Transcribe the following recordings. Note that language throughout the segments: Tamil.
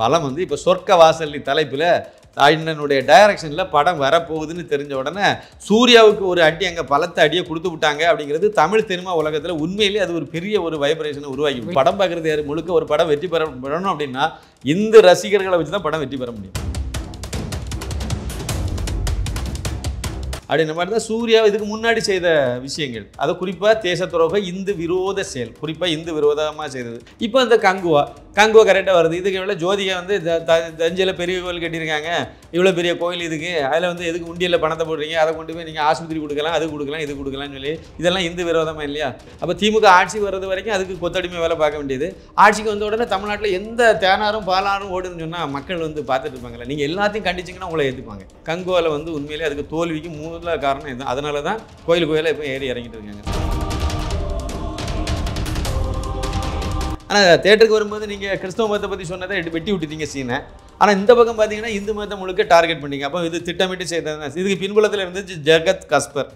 பலம் வந்து இப்போ சொர்க்க வாசல் தலைப்பில் அண்ணனுடைய டைரக்ஷனில் படம் வரப்போகுதுன்னு தெரிஞ்ச உடனே சூர்யாவுக்கு ஒரு அடி அங்கே பலத்த அடியை கொடுத்து விட்டாங்க அப்படிங்கிறது தமிழ் சினிமா உலகத்தில் உண்மையிலேயே அது ஒரு பெரிய ஒரு வைப்ரேஷனை உருவாக்கி படம் பார்க்குறது யார் முழுக்க ஒரு படம் வெற்றி பெறணும் அப்படின்னா இந்த ரசிகர்களை வச்சு தான் படம் வெற்றி பெற முடியும். அப்படின்ற மாதிரி தான் சூர்யா இதுக்கு முன்னாடி செய்த விஷயங்கள், அதை குறிப்பாக தேச துரோக இந்து விரோத செயல், குறிப்பாக இந்து விரோதமாக செய்தது. இப்போ இந்த கங்குவா கரெக்டாக வருது. இதுக்கு எவ்வளோ ஜோதிகா வந்து தஞ்சையில் பெரிய கோயில் கட்டியிருக்காங்க, இவ்வளோ பெரிய கோயில் இதுக்கு, அதில் வந்து எதுக்கு உண்டியலில் பணத்தை போடுறீங்க, அதை கொண்டு போய் நீங்கள் ஆஸ்பத்திரி கொடுக்கலாம், அது கொடுக்கலாம், இது கொடுக்கலாம்னு சொல்லி இதெல்லாம் இந்து விரோதமாக இல்லையா? அப்போ திமுக ஆட்சி வர்றது வரைக்கும் அதுக்கு கொத்தடிமை வேலை பார்க்க வேண்டியது. ஆட்சிக்கு வந்த உடனே தமிழ்நாட்டில் எந்த தேனாரும் பாலாரும் ஓடுன்னு சொன்னால் மக்கள் வந்து பார்த்துட்டு இருப்பாங்களே. நீங்கள் எல்லாத்தையும் கண்டிச்சிங்கன்னா உங்களை ஏற்றுப்பாங்க. கங்குவாவில் வந்து உண்மையிலே அதுக்கு தோல்விக்கு மூல காரணம் இது. அதனால தான் கோயிலை இப்போ ஏறி இறங்கிட்டு இருக்காங்க. ஆனால் தேட்டருக்கு வரும்போது நீங்கள் கிறிஸ்தவ மதத்தை பற்றி சொன்னதை வெட்டி விட்டுட்டீங்க சீனை. ஆனால் இந்த பக்கம் பார்த்தீங்கன்னா இந்து மதத்தை முழுக்க டார்கெட் பண்ணிங்க. அப்போ இது திட்டமிட்டு செய்தது. இதுக்கு பின்புலத்தில் இருந்துச்சு ஜகத் கஸ்பர்.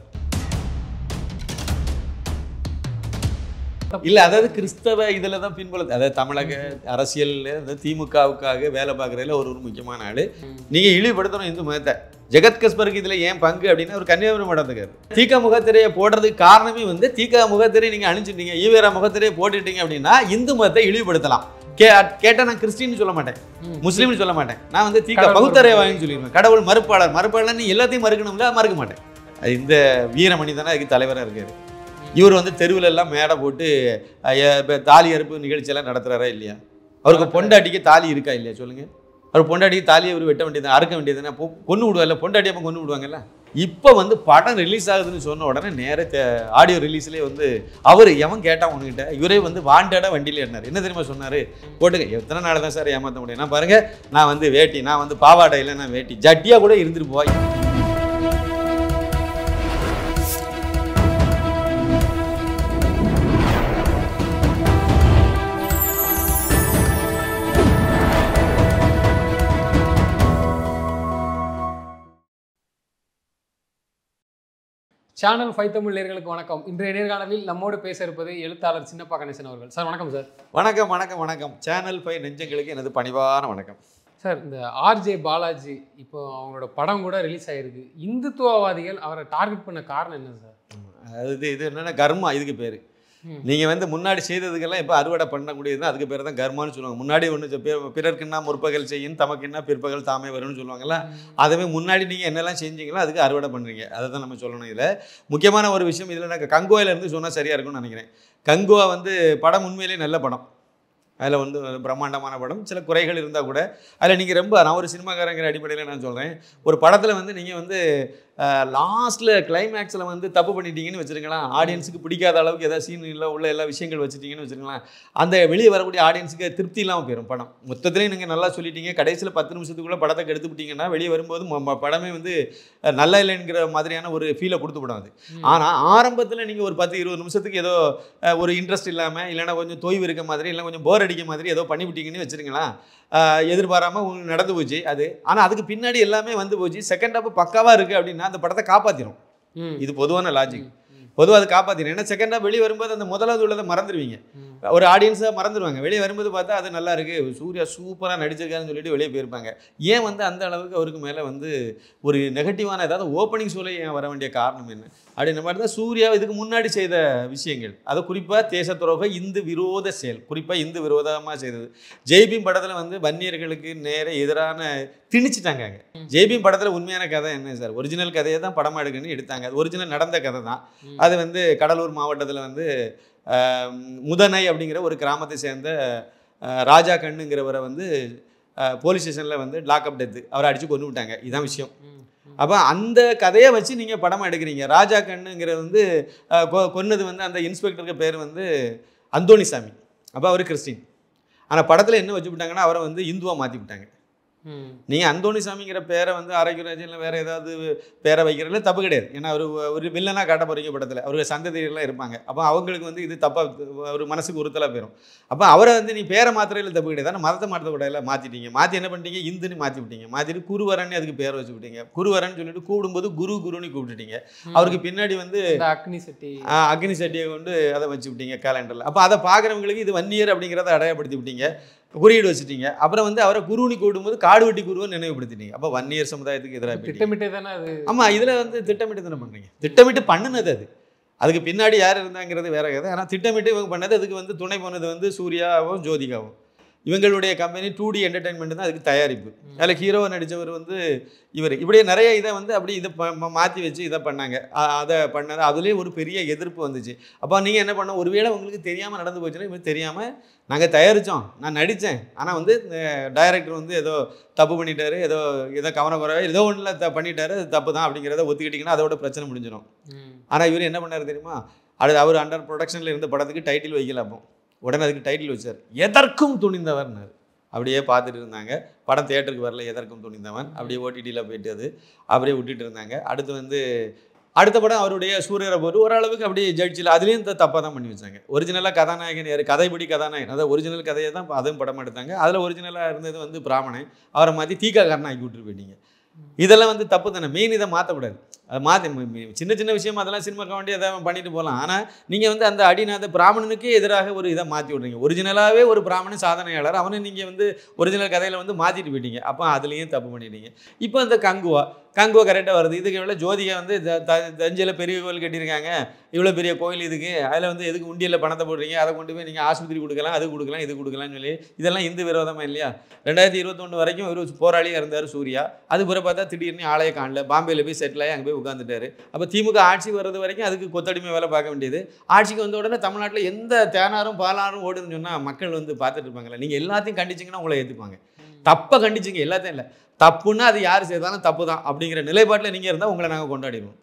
இல்லை, அதாவது கிறிஸ்தவ இதில் தான் பின்புலத்தை, அதாவது தமிழக அரசியலில் திமுகவுக்காக வேலை பார்க்குறதுல ஒரு முக்கியமான ஆள். நீங்கள் இழிவுபடுத்தணும் இந்து மதத்தை. ஜெகத் கஸ்பருக்கு இதில் ஏன் பங்கு அப்படின்னா ஒரு கன்னியாகுமரி மடத்துக்காரு. தீக முகத்திரையை போடுறதுக்கு காரணமே வந்து தீக முகத்திரையை நீங்கள் அழிச்சிட்டீங்க, ஈவேரா முகத்திரையை போட்டுட்டீங்க அப்படின்னா இந்து மதத்தை இழிவுபடுத்தலாம். கேட்டால் நான் கிறிஸ்டின்னு சொல்ல மாட்டேன், முஸ்லீம்னு சொல்ல மாட்டேன், நான் வந்து தீக பௌத்தரைவான்னு சொல்லிடுவேன். கடவுள் மறுப்பாளர் நீ எல்லாத்தையும் மறுக்கணும்ல, மறுக்க மாட்டேன். அது இந்த வீரமணி தானே அதுக்கு தலைவராக இருக்காரு. இவர் வந்து தெருவில் எல்லாம் மேடை போட்டு தாலி அறுப்பு நிகழ்ச்சியெல்லாம் நடத்துகிறாரா இல்லையா? அவருக்கு பொண்டாட்டிக்கு தாலி இருக்கா இல்லையா சொல்லுங்கள்? அவர் பொண்டாட்டிக்கு தாலியை அவர் வெட்ட வேண்டியது, அறுக்க வேண்டியதுன்னா கொண்டு விடுவார்ல, பொண்டாட்டி அப்போ கொண்டு விடுவாங்கல்ல. இப்போ வந்து படம் ரிலீஸ் ஆகுதுன்னு சொன்ன உடனே நேர ஆடியோ ரிலீஸ்லேயே வந்து அவர் எவன் கேட்டான் உங்ககிட்ட, இவரே வந்து வாண்டடாக வண்டியில் ஏறினார். என்ன தெரியுமா சொன்னார்? போட்டுங்க, எத்தனை நாள் தான் சார் ஏமாற்ற முடியும்? நான் பாருங்கள், நான் வந்து வேட்டி, நான் வந்து பாவாடையில், நான் வேட்டி ஜட்டியாக கூட இருந்துட்டு போய். சேனல் 5 தமிழ் நேயர்களுக்கு வணக்கம். இன்றைய நேர்காணலில் நம்மோடு பேச இருப்பது எழுத்தாளர் சின்னப்பா கணேசன் அவர்கள். சார் வணக்கம். சார் வணக்கம். வணக்கம் வணக்கம். சேனல் 5 நெஞ்சங்களுக்கு எனது பணிவான வணக்கம். சார், இந்த ஆர்ஜே பாலாஜி இப்போ அவங்களோட படம் கூட ரிலீஸ் ஆகிருக்கு. இந்துத்துவவாதிகள் அவரை டார்கெட் பண்ண காரணம் என்ன சார்? அது இது என்னென்னா கர்மா, இதுக்கு பேர். நீங்கள் வந்து முன்னாடி செய்ததுக்கெல்லாம் இப்போ அறுவடை பண்ணக்கூடியது தான், அதுக்கு பேர் தான் கர்மான்னு சொல்லுவாங்க. முன்னாடி ஒன்று பிறர்க்குன்னா முற்பகல் செய்யும், தமக்குன்னா பிற்பகல் தாமே வரும்னு சொல்லுவாங்கல்ல. அதுவே முன்னாடி நீங்கள் என்னெல்லாம் செஞ்சீங்களோ அதுக்கு அறுவடை பண்ணுறீங்க, அதை தான் நம்ம சொல்லணும். இதில் முக்கியமான ஒரு விஷயம், இதில் நான் கங்குவாயிலேருந்து சொன்னால் சரியாக இருக்கும்னு நினைக்கிறேன். கங்குவா வந்து படம் உண்மையிலேயே நல்ல படம், அதில் வந்து பிரம்மாண்டமான படம். சில குறைகள் இருந்தால் கூட அதில் நீங்கள் ரொம்ப, நான் ஒரு சினிமாக்காரங்கிற அடிப்படையில் நான் சொல்கிறேன், ஒரு படத்தில் வந்து நீங்கள் வந்து லாஸ்ட்டில் கிளைமேக்ஸில் வந்து தப்பு பண்ணிட்டீங்கன்னு வச்சுருக்கலாம், ஆடியன்ஸுக்கு பிடிக்காத அளவுக்கு எதாவது சீன் இல்லை உள்ள எல்லா விஷயங்கள் வச்சுட்டிங்கன்னு வச்சுருக்கலாம், அந்த வெளியே வரக்கூடிய ஆடியன்ஸுக்கு திருப்தி இல்லாமல் போயிடும் படம். மொத்தத்துலேயும் நீங்கள் நல்லா சொல்லிட்டீங்க, கடைசியில் 10 நிமிஷத்துக்குள்ளே படத்தை கெடுத்து விட்டிங்கன்னா வெளியே வரும்போது படமே வந்து நல்லா இல்லைங்கிற மாதிரியான ஒரு ஃபீலை கொடுத்து விடாது. ஆனால் ஆரம்பத்தில் நீங்கள் ஒரு 10-20 நிமிஷத்துக்கு ஏதோ ஒரு இன்ட்ரெஸ்ட் இல்லாமல், இல்லைனா கொஞ்சம் தொய்வு இருக்க மாதிரி, இல்லை கொஞ்சம் போர் அடிக்க மாதிரி ஏதோ பண்ணிவிட்டீங்கன்னு வச்சுருங்களேன், எதிர்பாராமல் உங்களுக்கு நடந்து போச்சு அது. ஆனால் அதுக்கு பின்னாடி எல்லாமே வந்து போச்சு. செகண்ட் ஹாஃப் பக்காவாக இருக்குது அப்படின்னா அந்த படத்தை காப்பாற்றிடும். இது பொதுவான லாஜிக். பொதுவாக அது காப்பாற்றிடும். ஏன்னா செகண்ட் ஹாஃப் வெளியே வரும்போது அந்த முதலாவது உள்ளதை மறந்துடுவீங்க, ஒரு ஆடியன்ஸாக மறந்துடுவாங்க. வெளியே வரும்போது பார்த்தா அது நல்லா இருக்குது, சூர்யா சூப்பராக நடிச்சிருக்காருன்னு சொல்லிட்டு வெளியே போயிருப்பாங்க. ஏன் வந்து அந்த அளவுக்கு அவருக்கு மேலே வந்து ஒரு நெகட்டிவான ஏதாவது ஓப்பனிங் ஷோல ஏன் வர வேண்டிய காரணம் என்ன அப்படின்ற மாதிரி தான் சூர்யா இதுக்கு முன்னாடி செய்த விஷயங்கள், அதை குறிப்பாக தேச துரோக இந்து விரோத செயல், குறிப்பாக இந்து விரோதமாக செய்தது. ஜெய்பீம் படத்தில் வந்து வன்னியர்களுக்கு நேர எதிரான திணிச்சிட்டாங்க. ஜெய்பீம் படத்தில் உண்மையான கதை என்ன சார்? ஒரிஜினல் கதையை தான் படமாக எடுக்கணும்னு எடுத்தாங்க. அது ஒரிஜினல் நடந்த கதை தான். அது வந்து கடலூர் மாவட்டத்தில் வந்து முதனை அப்படிங்கிற ஒரு கிராமத்தை சேர்ந்த ராஜா கண்ணுங்கிறவரை வந்து போலீஸ் ஸ்டேஷனில் வந்து லாக்அப் டெத்து, அவரை அடித்து கொண்டு விட்டாங்க. இதுதான் விஷயம். அப்போ அந்த கதையை வச்சு நீங்கள் படமாக எடுக்கிறீங்க. ராஜா கண்ணுங்கிறது வந்து கொன்னது வந்து அந்த இன்ஸ்பெக்டருக்கு பேர் வந்து அந்தோணிசாமி. அப்போ அவர் கிறிஸ்டின். ஆனால் படத்தில் என்ன வச்சு விட்டாங்கன்னா அவரை வந்து இந்துவாக மாற்றி விட்டாங்க. நீங்கள் அந்தோணிசாமிங்கிற பேரை வந்து ஆரோக்கியராஜனில் வேறு ஏதாவது பேரை வைக்கிறதுல தப்பு கிடையாது. ஏன்னா ஒரு வில்லனாக காட்ட போகிறீங்க படத்தில், அவருக்கு சந்ததியெல்லாம் இருப்பாங்க. அப்போ அவங்களுக்கு வந்து இது தப்பாக ஒரு மனசுக்கு உறுத்தலாக போயிடும். அப்போ அவரை வந்து நீ பேரை மாத்திரையில் தப்பு கிடையாது, ஆனால் மதத்தை மாற்றக்கூடாது, மாற்றிட்டீங்க. மாற்றி என்ன பண்ணிட்டீங்க, இந்துன்னு மாற்றி விட்டீங்க. மாற்றிட்டு குருவரன்னு அதுக்கு பேர் வச்சு விட்டீங்க. குருவரன்னு சொல்லிட்டு கூடும்போது குருன்னு கூப்பிட்டுட்டீங்க. அவருக்கு பின்னாடி வந்து அக்னி சட்டியை கொண்டு அதை வச்சு விட்டீங்க கேலண்டரில். அப்போ அதை பார்க்குறவங்களுக்கு இது வன்னியர் அப்படிங்கிறத அடையாளப்படுத்தி விட்டீங்க. குறியீடு வச்சுட்டீங்க. அப்புறம் வந்து அவரை குருன்னு கூடும்போது காடு வெட்டி குருவை நினைவுபடுத்திட்டீங்க. அப்போ வன்னியர் சமுதாயத்துக்கு எதிராக திட்டமிட்டே தானே அது. ஆமாம், இதில் வந்து திட்டமிட்டு தானே பண்ணுறீங்க. திட்டமிட்டு பண்ணுனது அது. அதுக்கு பின்னாடி யார் இருந்தாங்கிறது வேற கதை. ஆனால் திட்டமிட்டு இவங்க பண்ணது. அதுக்கு வந்து துணை போனது வந்து சூர்யாவும் ஜோதிகாவும். இவங்களுடைய கம்பெனி 2D என்டர்டைன்மெண்ட் தான் அதுக்கு தயாரிப்பு. அதில் ஹீரோவை நடித்தவர் வந்து இவர். இப்படியே நிறைய இதை வந்து அப்படி இதை மாற்றி வச்சு இதை பண்ணாங்க. அதை பண்ணது அதுலேயே ஒரு பெரிய எதிர்ப்பு வந்துச்சு. அப்போ நீங்கள் என்ன பண்ணோம், ஒருவேளை உங்களுக்கு தெரியாமல் நடந்து போச்சுன்னா, இப்போ தெரியாமல் நாங்கள் தயாரித்தோம், நான் நடித்தேன், ஆனால் வந்து டைரக்டர் வந்து ஏதோ தப்பு பண்ணிட்டாரு, ஏதோ கவனக்குறைவா ஏதோ ஒன்றில் பண்ணிட்டாரு, அது தப்பு தான் அப்படிங்கிறத ஒத்துக்கிட்டிங்கன்னா அதோட பிரச்சனை முடிஞ்சிடும். ஆனால் இவர் என்ன பண்ணார் தெரியுமா, அவர் அண்டர் ப்ரொடக்ஷனில் இருந்த படத்துக்கு டைட்டில் வைக்கலாமோ, உடனே அதுக்கு டைட்டில் வச்சார், எதற்கும் துணிந்தவர்னார். அப்படியே பார்த்துட்டு இருந்தாங்க. படம் தியேட்டருக்கு வரல, எதற்கும் துணிந்தவன் அப்படியே ஓடிடியில் போயிட்டு அது அப்படியே விட்டுட்டு இருந்தாங்க. அடுத்த படம் அவருடைய சூரியரை போட்டு ஓரளவுக்கு அப்படியே ஜட்ஜில் அதுலேயும் இந்த தப்பாக தான் பண்ணி வச்சாங்க. ஒரிஜினலாக கதாநாயகன் யார், கதைப்படி கதாநாயகன், அதாவது ஒரிஜினல் கதையை தான் அதுவும் படம் எடுத்தாங்க. அதில் ஒரிஜினலாக இருந்தது வந்து பிராமணன், அவரை மாற்றி தீக்காக்காரன் ஆக்கி விட்டுட்டு போயிட்டீங்க. இதெல்லாம் வந்து தப்பு தானே. மெயின் இதை மாற்றக்கூடாது. அது மாற்றி சின்ன சின்ன விஷயம் அதெல்லாம் சினிமாக்க வேண்டிய எதாவது பண்ணிட்டு போகலாம். ஆனால் நீங்கள் வந்து அந்த அடிநாத பிராமணனுக்கு எதிராக ஒரு இதை மாற்றி விட்றீங்க. ஒரிஜினலாகவே ஒரு பிராமணன் சாதனையாளர், அவனை நீங்கள் வந்து ஒரிஜினல் கதையில் வந்து மாற்றிட்டு போயிட்டீங்க. அப்போ அதுலேயும் தப்பு பண்ணிட்டீங்க. இப்போ இந்த கங்குவா கரெக்டாக வருது. இதுக்கு எவ்வளோ ஜோதிகா வந்து தஞ்சையில் பெரிய கோயில் கட்டியிருக்காங்க, இவ்வளோ பெரிய கோயில் இதுக்கு, அதில் வந்து எதுக்கு உண்டியலில் பணத்தை போடுறீங்க, அதை கொண்டு போய் நீங்கள் ஆஸ்பத்திரி கொடுக்கலாம், அது கொடுக்கலாம், இது கொடுக்கலாம்னு சொல்லி இதெல்லாம் இந்து விரோதமாக இல்லையா? 2021 வரைக்கும் ஒரு போராளியாக இருந்தார் சூர்யா. அது பிறகு பார்த்தா திடீர்னு ஆலய காணல, பாம்பேயில் போய் செட்டில் ஆகி அங்கே போய் உட்காந்துட்டாரு. அப்போ திமுக ஆட்சி வர்றது வரைக்கும் அதுக்கு கொத்தடிமை வேலை பார்க்க வேண்டியது. ஆட்சிக்கு வந்த உடனே தமிழ்நாட்டில் எந்த தேனாரும் பாலாரும் ஓடுதுன்னு சொன்னால் மக்கள் வந்து பார்த்துட்டு இருப்பாங்களே. நீங்கள் எல்லாத்தையும் கண்டிச்சிங்கன்னா உங்களை ஏற்றுப்பாங்க. தப்பை கண்டிச்சிங்க, எல்லாத்தையும் இல்லை, தப்புன்னா அது யார் செய்தாலும் தப்பு தான் அப்படிங்கிற நிலைப்பாட்டில் நீங்கள் இருந்தால் உங்களை நாங்கள் கொண்டாடிடுவோம்.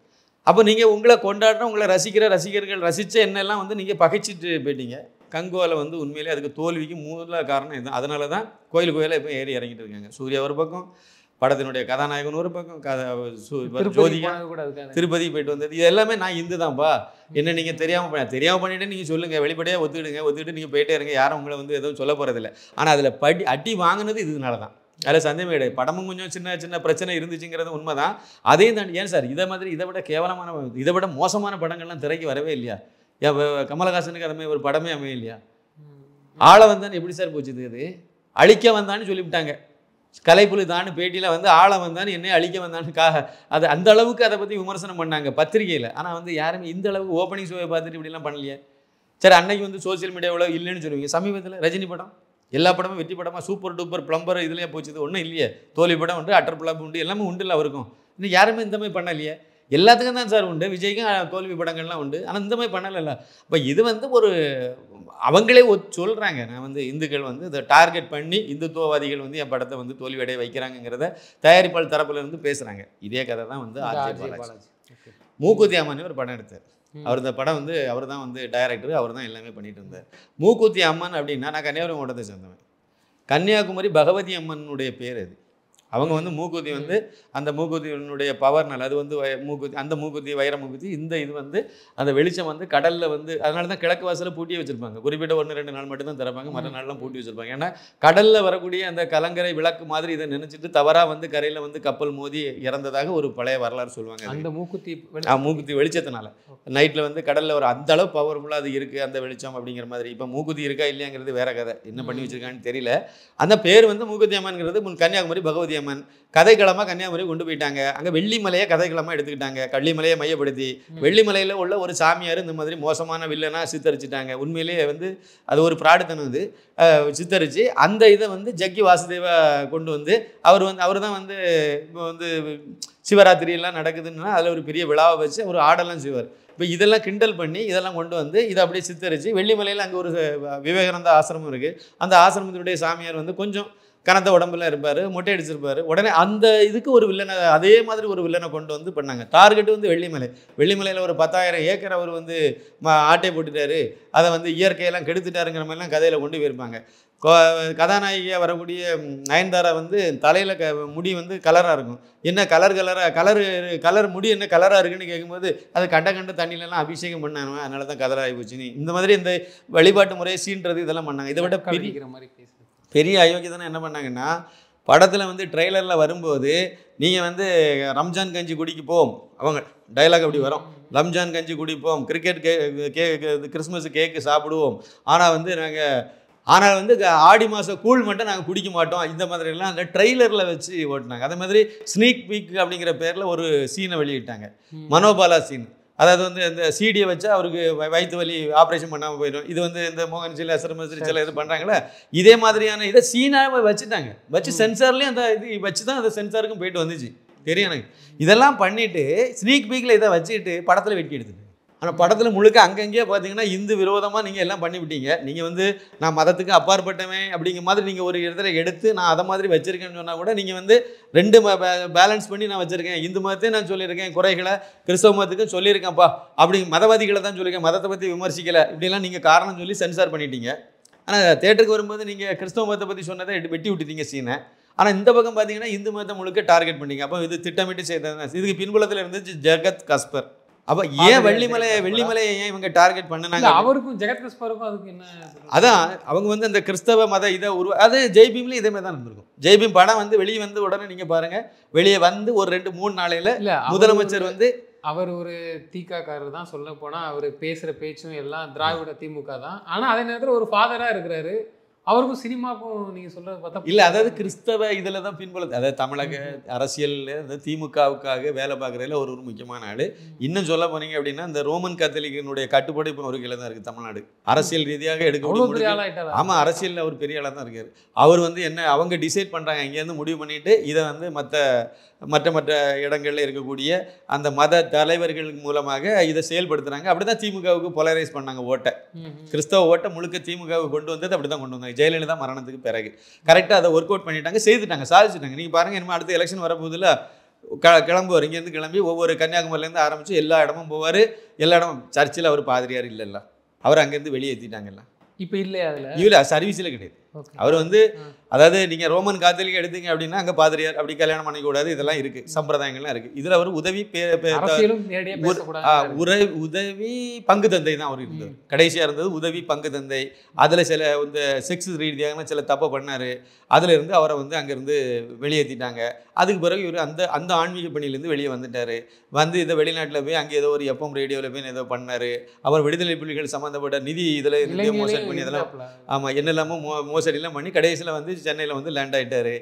அப்போ நீங்கள் உங்களை கொண்டாடுற, உங்களை ரசிகர்கள் ரசித்த என்னெல்லாம் வந்து நீங்கள் பகைச்சிட்டு போயிட்டீங்க. கங்குவாவில் வந்து உண்மையிலே அதுக்கு தோல்விக்கு மூல காரணம் இதுதான். அதனால தான் கோயிலாக இப்போ ஏறி இறங்கிட்டு இருக்காங்க. சூர்யா ஒரு பக்கம், படத்தினுடைய கதாநாயகன் ஒரு பக்கம், ஜோதிகா திருப்பதி போயிட்டு வந்தது. இது எல்லாமே நான் இந்து தான்ப்பா, என்ன நீங்கள் தெரியாமல் பண்ணிவிட்டு நீங்கள் சொல்லுங்கள், வெளிப்படையாக ஒத்துக்கிட்டு நீங்கள் போயிட்டே இருங்க, யாரும் உங்களை வந்து எதுவும் சொல்ல போகிறதில்ல. ஆனால் அதில் அடி வாங்கினது இதனால தான். அதில் சந்தேகமே கிடையாது. படமும் கொஞ்சம் சின்ன பிரச்சனை இருந்துச்சுங்கிறது உண்மை தான். அதையும் தாண்டி ஏன் சார் இதை மாதிரி இதை விட கேவலமான, இதை விட மோசமான படங்கள்லாம் திரைக்கு வரவே இல்லையா? கமலஹாசனுக்கு அது மாதிரி ஒரு படமே அமைய இல்லையா? ஆள வந்தான்னு எப்படி சார் போச்சு? இது அழிக்க வந்தான்னு சொல்லிவிட்டாங்க. கலைப்புலி தான் பேட்டியில் வந்து ஆள வந்தான்னு என்னை அழிக்க வந்தான்னு அது அந்த அளவுக்கு அதை பற்றி விமர்சனம் பண்ணாங்க பத்திரிகையில். ஆனால் வந்து யாருமே இந்த அளவுக்கு ஓப்பனிங் ஷோவை பார்த்துட்டு இப்படிலாம் பண்ணலையே. சரி, அன்னைக்கு வந்து சோசியல் மீடியாவில் இல்லைன்னு சொல்லுவீங்க. சமீபத்தில் ரஜினி படம், எல்லா படமும் வெற்றி படமாக சூப்பர் டூப்பர் பிளம்பர் இதுலேயே போச்சுது. ஒன்றும் இல்லையே. தோல்வி படம் உண்டு, அட்டர் பிளப் உண்டு, எல்லாமே உண்டு. இல்லை அவருக்கும் இன்னும் யாருமே இந்த மாதிரி பண்ணலையே. எல்லாத்துக்கும் தான் சார் உண்டு. விஜய்க்கும் தோல்வி படங்கள்லாம் உண்டு, ஆனால் இந்த மாதிரி பண்ணலைல்ல. இப்போ இது வந்து ஒரு அவங்களே சொல்கிறாங்க, நான் வந்து இந்துக்கள் வந்து இதை டார்கெட் பண்ணி இந்துத்துவவாதிகள் வந்து என் படத்தை வந்து தோல்வியடைய வைக்கிறாங்கிறத தயாரிப்பாளர் தரப்புல இருந்து பேசுகிறாங்க. இதே கதை தான் வந்து ஆர்ஜே பாலாஜி மூக்குத்தி அம்மன் ஒரு படம் எடுத்தார். அவர் இந்த படம் வந்து அவர் தான் வந்து டைரக்டர், அவர் தான் எல்லாமே பண்ணிட்டு இருந்தார். மூக்குத்தி அம்மன் அப்படின்னா, நான் கன்னியாகுமரி மாவட்டத்தை சேர்ந்தவன். கன்னியாகுமரி பகவதி அம்மனுடைய பேர் அது. அவங்க வந்து மூக்குத்தி வந்து அந்த மூக்குத்தியினுடைய பவர்னால் அது வந்து மூக்குத்தி, அந்த மூக்குத்தி வைர மூக்குத்தி, இந்த இது வந்து அந்த வெளிச்சம் வந்து கடலில் வந்து, அதனால தான் கிழக்கு வாசலில் பூட்டியே வச்சுருப்பாங்க. குறிப்பிட்ட 1-2 நாள் மட்டும்தான் திறப்பாங்க, மற்ற நாள்லாம் பூட்டி வச்சுருப்பாங்க. ஏன்னா கடலில் வரக்கூடிய அந்த கலங்கரை விளக்கு மாதிரி இதை நினச்சிட்டு தவறாக வந்து கரையில் வந்து கப்பல் மோதி இறந்ததாக ஒரு பழைய வரலாறு சொல்லுவாங்க. அந்த மூக்குத்தி வெளிச்சத்தினால நைட்டில் வந்து கடலில் ஒரு அந்த அளவு பவர்ஃபுல்லாக அது இருக்குது அந்த வெளிச்சம் அப்படிங்கிற மாதிரி. இப்போ மூக்குத்தி இருக்கா இல்லையாங்கிறது வேற கதை, என்ன பண்ணி வச்சுருக்கான்னு தெரியல. அந்த பேர் வந்து மூக்குத்தி அம்மன்கிறது கன்னியாகுமரி பகவதி அம்மன் கதைக்களமாக கன்னியாகுமரி கொண்டு போயிட்டாங்க. அங்கே வெள்ளிமலையை கதைக்களமாக எடுத்துக்கிட்டாங்க. கள்ளிமலையை மையப்படுத்தி வெள்ளிமலையில் உள்ள ஒரு சாமியார் இந்த மாதிரி மோசமான வில்லனாக சித்தரிச்சிட்டாங்க. உண்மையிலேயே வந்து அது ஒரு பிராடுத்தனம். இது சித்தரித்து அந்த இதை வந்து ஜக்கி வாசுதேவா கொண்டு வந்து அவர் தான் வந்து இப்போ வந்து சிவராத்திரியெல்லாம் நடக்குதுன்னா அதில் ஒரு பெரிய விழாவை வச்சு ஒரு ஆடெல்லாம் செய்வார். இப்போ இதெல்லாம் கிண்டல் பண்ணி இதெல்லாம் கொண்டு வந்து இதை அப்படியே சித்தரித்து வெள்ளிமலையில் அங்கே ஒரு விவேகானந்த ஆசிரமம் இருக்குது. அந்த ஆசிரமத்தினுடைய சாமியார் வந்து கொஞ்சம் கனத்த உடம்புல இருப்பார், மொட்டை அடிச்சிருப்பார். உடனே அந்த இதுக்கு ஒரு வில்லனை, அதே மாதிரி ஒரு வில்லனை கொண்டு வந்து பண்ணாங்க. டார்கெட் வந்து வெள்ளிமலையில் ஒரு 10,000 ஏக்கர் அவர் வந்து ஆட்டை போட்டுட்டாரு, அதை வந்து இயற்கையெல்லாம் கெடுத்துட்டாருங்கிற மாதிரிலாம் கதையில் கொண்டு போயிருப்பாங்க. கதாநாயகியாக வரக்கூடிய நயன்தாரா வந்து தலையில் முடி வந்து கலராக இருக்கும். என்ன கலர் முடி என்ன கலராக இருக்குன்னு கேட்கும்போது அது கண்ட தண்ணியிலலாம் அபிஷேகம் பண்ணாங்க, அதனால தான் கலராகி போச்சுன்னு இந்த மாதிரி இந்த வழிபாட்டு முறையை சீன்றது இதெல்லாம் பண்ணாங்க. இதை விட பெரிய அயோக்கியதானே என்ன பண்ணாங்கன்னா, படத்தில் வந்து ட்ரெய்லரில் வரும்போது நீங்கள் வந்து ரம்ஜான் கஞ்சி குடிக்க போவோம், அவங்க டைலாக் அப்படி வரும், ரம்ஜான் கஞ்சி குடிப்போம், கிரிக்கெட் கிறிஸ்மஸ் கேக்கு சாப்பிடுவோம், ஆனால் வந்து நாங்கள் ஆனால் வந்து ஆடி மாதம் கூழ் மட்டும் நாங்கள் குடிக்க மாட்டோம் இந்த மாதிரிலாம் அந்த ட்ரெய்லரில் வச்சு ஓட்டினாங்க. அதே மாதிரி ஸ்னீக் பீக் அப்படிங்கிற பேரில் ஒரு சீனை வெளியிட்டாங்க, மனோபாலா சீன். அதாவது வந்து இந்த சிடியை வச்சு அவருக்கு வயிற்று வலி ஆப்ரேஷன் பண்ணாமல் போயிடும். இது வந்து இந்த மோகன் சில சிரமஸ்ரீ சில இது பண்ணுறாங்களே, இதே மாதிரியான இதை சீனாவை வச்சுட்டாங்க. வச்சு சென்சார்லேயும் அந்த இது வச்சு தான் அந்த சென்சாருக்கும் போயிட்டு வந்துச்சு. தெரியும் எனக்கு. இதெல்லாம் பண்ணிவிட்டு ஸ்னீக் பீக்கில் இதை வச்சுக்கிட்டு படத்தில் வெட்டி எடுத்துட்டு, ஆனால் படத்தில் முழுக்க அங்கங்கேயே பார்த்தீங்கன்னா இந்து விரோதமாக நீங்கள் எல்லாம் பண்ணிவிட்டீங்க. நீங்கள் வந்து நான் மதத்துக்கு அப்பாற்பட்டவன் அப்படிங்கிற மாதிரி நீங்கள் ஒரு இடத்துல எடுத்து நான் அதை மாதிரி வச்சுருக்கேன்னு சொன்னால் கூட நீங்கள் வந்து ரெண்டு பேலன்ஸ் பண்ணி நான் வச்சுருக்கேன். இந்து மதத்தையும் நான் சொல்லியிருக்கேன் குறைகளை, கிறிஸ்தவ மதத்துக்கும் சொல்லியிருக்கேன்ப்பா, அப்படி மதவாதிகளை தான் சொல்லியிருக்கேன், மதத்தை பற்றி விமர்சிக்கலை, இப்படிலாம் நீங்கள் காரணம் சொல்லி சென்சார் பண்ணிட்டீங்க. ஆனால் தேட்டருக்கு வரும்போது நீங்கள் கிறிஸ்தவ மதத்தை பற்றி சொன்னதை வெட்டி விட்டுட்டீங்க சீனை. ஆனால் இந்த பக்கம் பார்த்தீங்கன்னா இந்து மதத்தை முழுக்க டார்கெட் பண்ணிங்க. அப்போ இது திட்டமிட்டு செய்தது. இதுக்கு பின்புலத்தில் இருந்துச்சு ஜெகத் கஸ்பர். அப்போ ஏன் வெள்ளிமலையை ஏன் இவங்க டார்கெட் பண்ணாங்க? அவருக்கும் ஜெகத் கஸ்பருக்கும் அதுக்கு என்ன? அதான் அவங்க வந்து அந்த கிறிஸ்தவ மத இதை அது ஜெய்பீம்லேயும் இதே மாதிரி தான் இருந்திருக்கும். ஜெய்பீம் படம் வந்து வெளியே வந்து உடனே நீங்கள் பாருங்கள், வெளியே வந்து ஒரு 2-3 நாளையில் முதலமைச்சர் வந்து அவர் ஒரு தீக்காக்காரர் தான். சொல்ல போனால் அவர் பேசுகிற பேச்சும் எல்லாம் திராவிட திமுக தான். ஆனால் அதே நேரத்தில் ஒரு ஃபாதராக இருக்கிறாரு. அவருக்கும் சினிமாவுக்கும் நீங்கள் சொல்கிறது பார்த்தா இல்லை, அதாவது கிறிஸ்தவ இதில் தான் பின்புலத்து, அதாவது தமிழக அரசியலில் அந்த திமுகவுக்காக வேலை பார்க்குறதுல ஒரு முக்கியமான ஆள். இன்னும் சொல்ல போனீங்க அப்படின்னா இந்த ரோமன் கத்தோலிக்கனுடைய கட்டுப்பாடு இப்போ ஒரு கீழே தான் இருக்குது தமிழ்நாடு. அரசியல் ரீதியாக எடுக்க ஆமாம், அரசியலில் அவர் பெரிய ஆளாக தான் இருக்கார். அவர் வந்து என்ன அவங்க டிசைட் பண்ணுறாங்க, இங்கேருந்து முடிவு பண்ணிவிட்டு இதை வந்து மற்ற இடங்களில் இருக்கக்கூடிய அந்த மத தலைவர்கள் மூலமாக இதை செயல்படுத்துகிறாங்க. அப்படி தான் திமுகவுக்கு போலரைஸ் பண்ணாங்க ஓட்டை. கிறிஸ்தவ ஓட்டை முழுக்க திமுகவுக்கு கொண்டு வந்தது அப்படி தான் கொண்டு வந்தாங்க. ஜெயலலிதா மரணத்துக்கு பிறகு கரெக்டாக அதை ஒர்க் அவுட் பண்ணிட்டாங்க, செய்துட்டாங்க, சாதிச்சுட்டாங்க. நீங்கள் பாருங்கள், இனிமேல் அடுத்த எலெக்ஷன் வரப்போதில் கிளம்புவார். இங்கேருந்து கிளம்பி ஒவ்வொரு கன்னியாகுமரியிலேருந்து ஆரம்பித்து எல்லா இடமும் போவார். எல்லா இடமும் சர்ச்சில் அவர் பாதிரியார் இல்லைல்ல, அவர் அங்கேருந்து வெளியேற்றிட்டாங்கல்ல. இப்போ இல்லையா? அதில் இல்லை, சர்வீஸில் கிடையாது. அவர் வந்து அதாவது நீங்கள் ரோமன் காத்தலிக் எடுத்தீங்க அப்படின்னா அங்கே பாதிரியார் அப்படி கல்யாணம் பண்ணிக்கூடாது, இதெல்லாம் இருக்குது, சம்பிரதாயங்கள்லாம் இருக்குது. இதில் அவர் உதவி பங்கு தந்தை தான் அவர் இருந்தது. கடைசியாக இருந்தது உதவி பங்கு தந்தை. அதில் சில இந்த செக்ஸ் ரீதியாக சில தப்பை பண்ணார். அதில் இருந்து அவரை வந்து அங்கேருந்து வெளியேற்றிட்டாங்க. அதுக்கு பிறகு இவர் அந்த ஆன்மீக பணியிலேருந்து வெளியே வந்துட்டார். வந்து இதை வெளிநாட்டில் போய் அங்கே ஏதோ ஒரு எஃப்எம் ரேடியோவில் போய் ஏதோ பண்ணார். அவர் விடுதலை புலிகள் சம்மந்தப்பட்ட நிதி இதில் மோசடி பண்ணி அதெல்லாம் ஆமாம் என்னெல்லாமோ மோசடிலாம் பண்ணி கடைசியில் வந்து சென்னையில் வந்து லேண்ட் ஆகிட்டார்.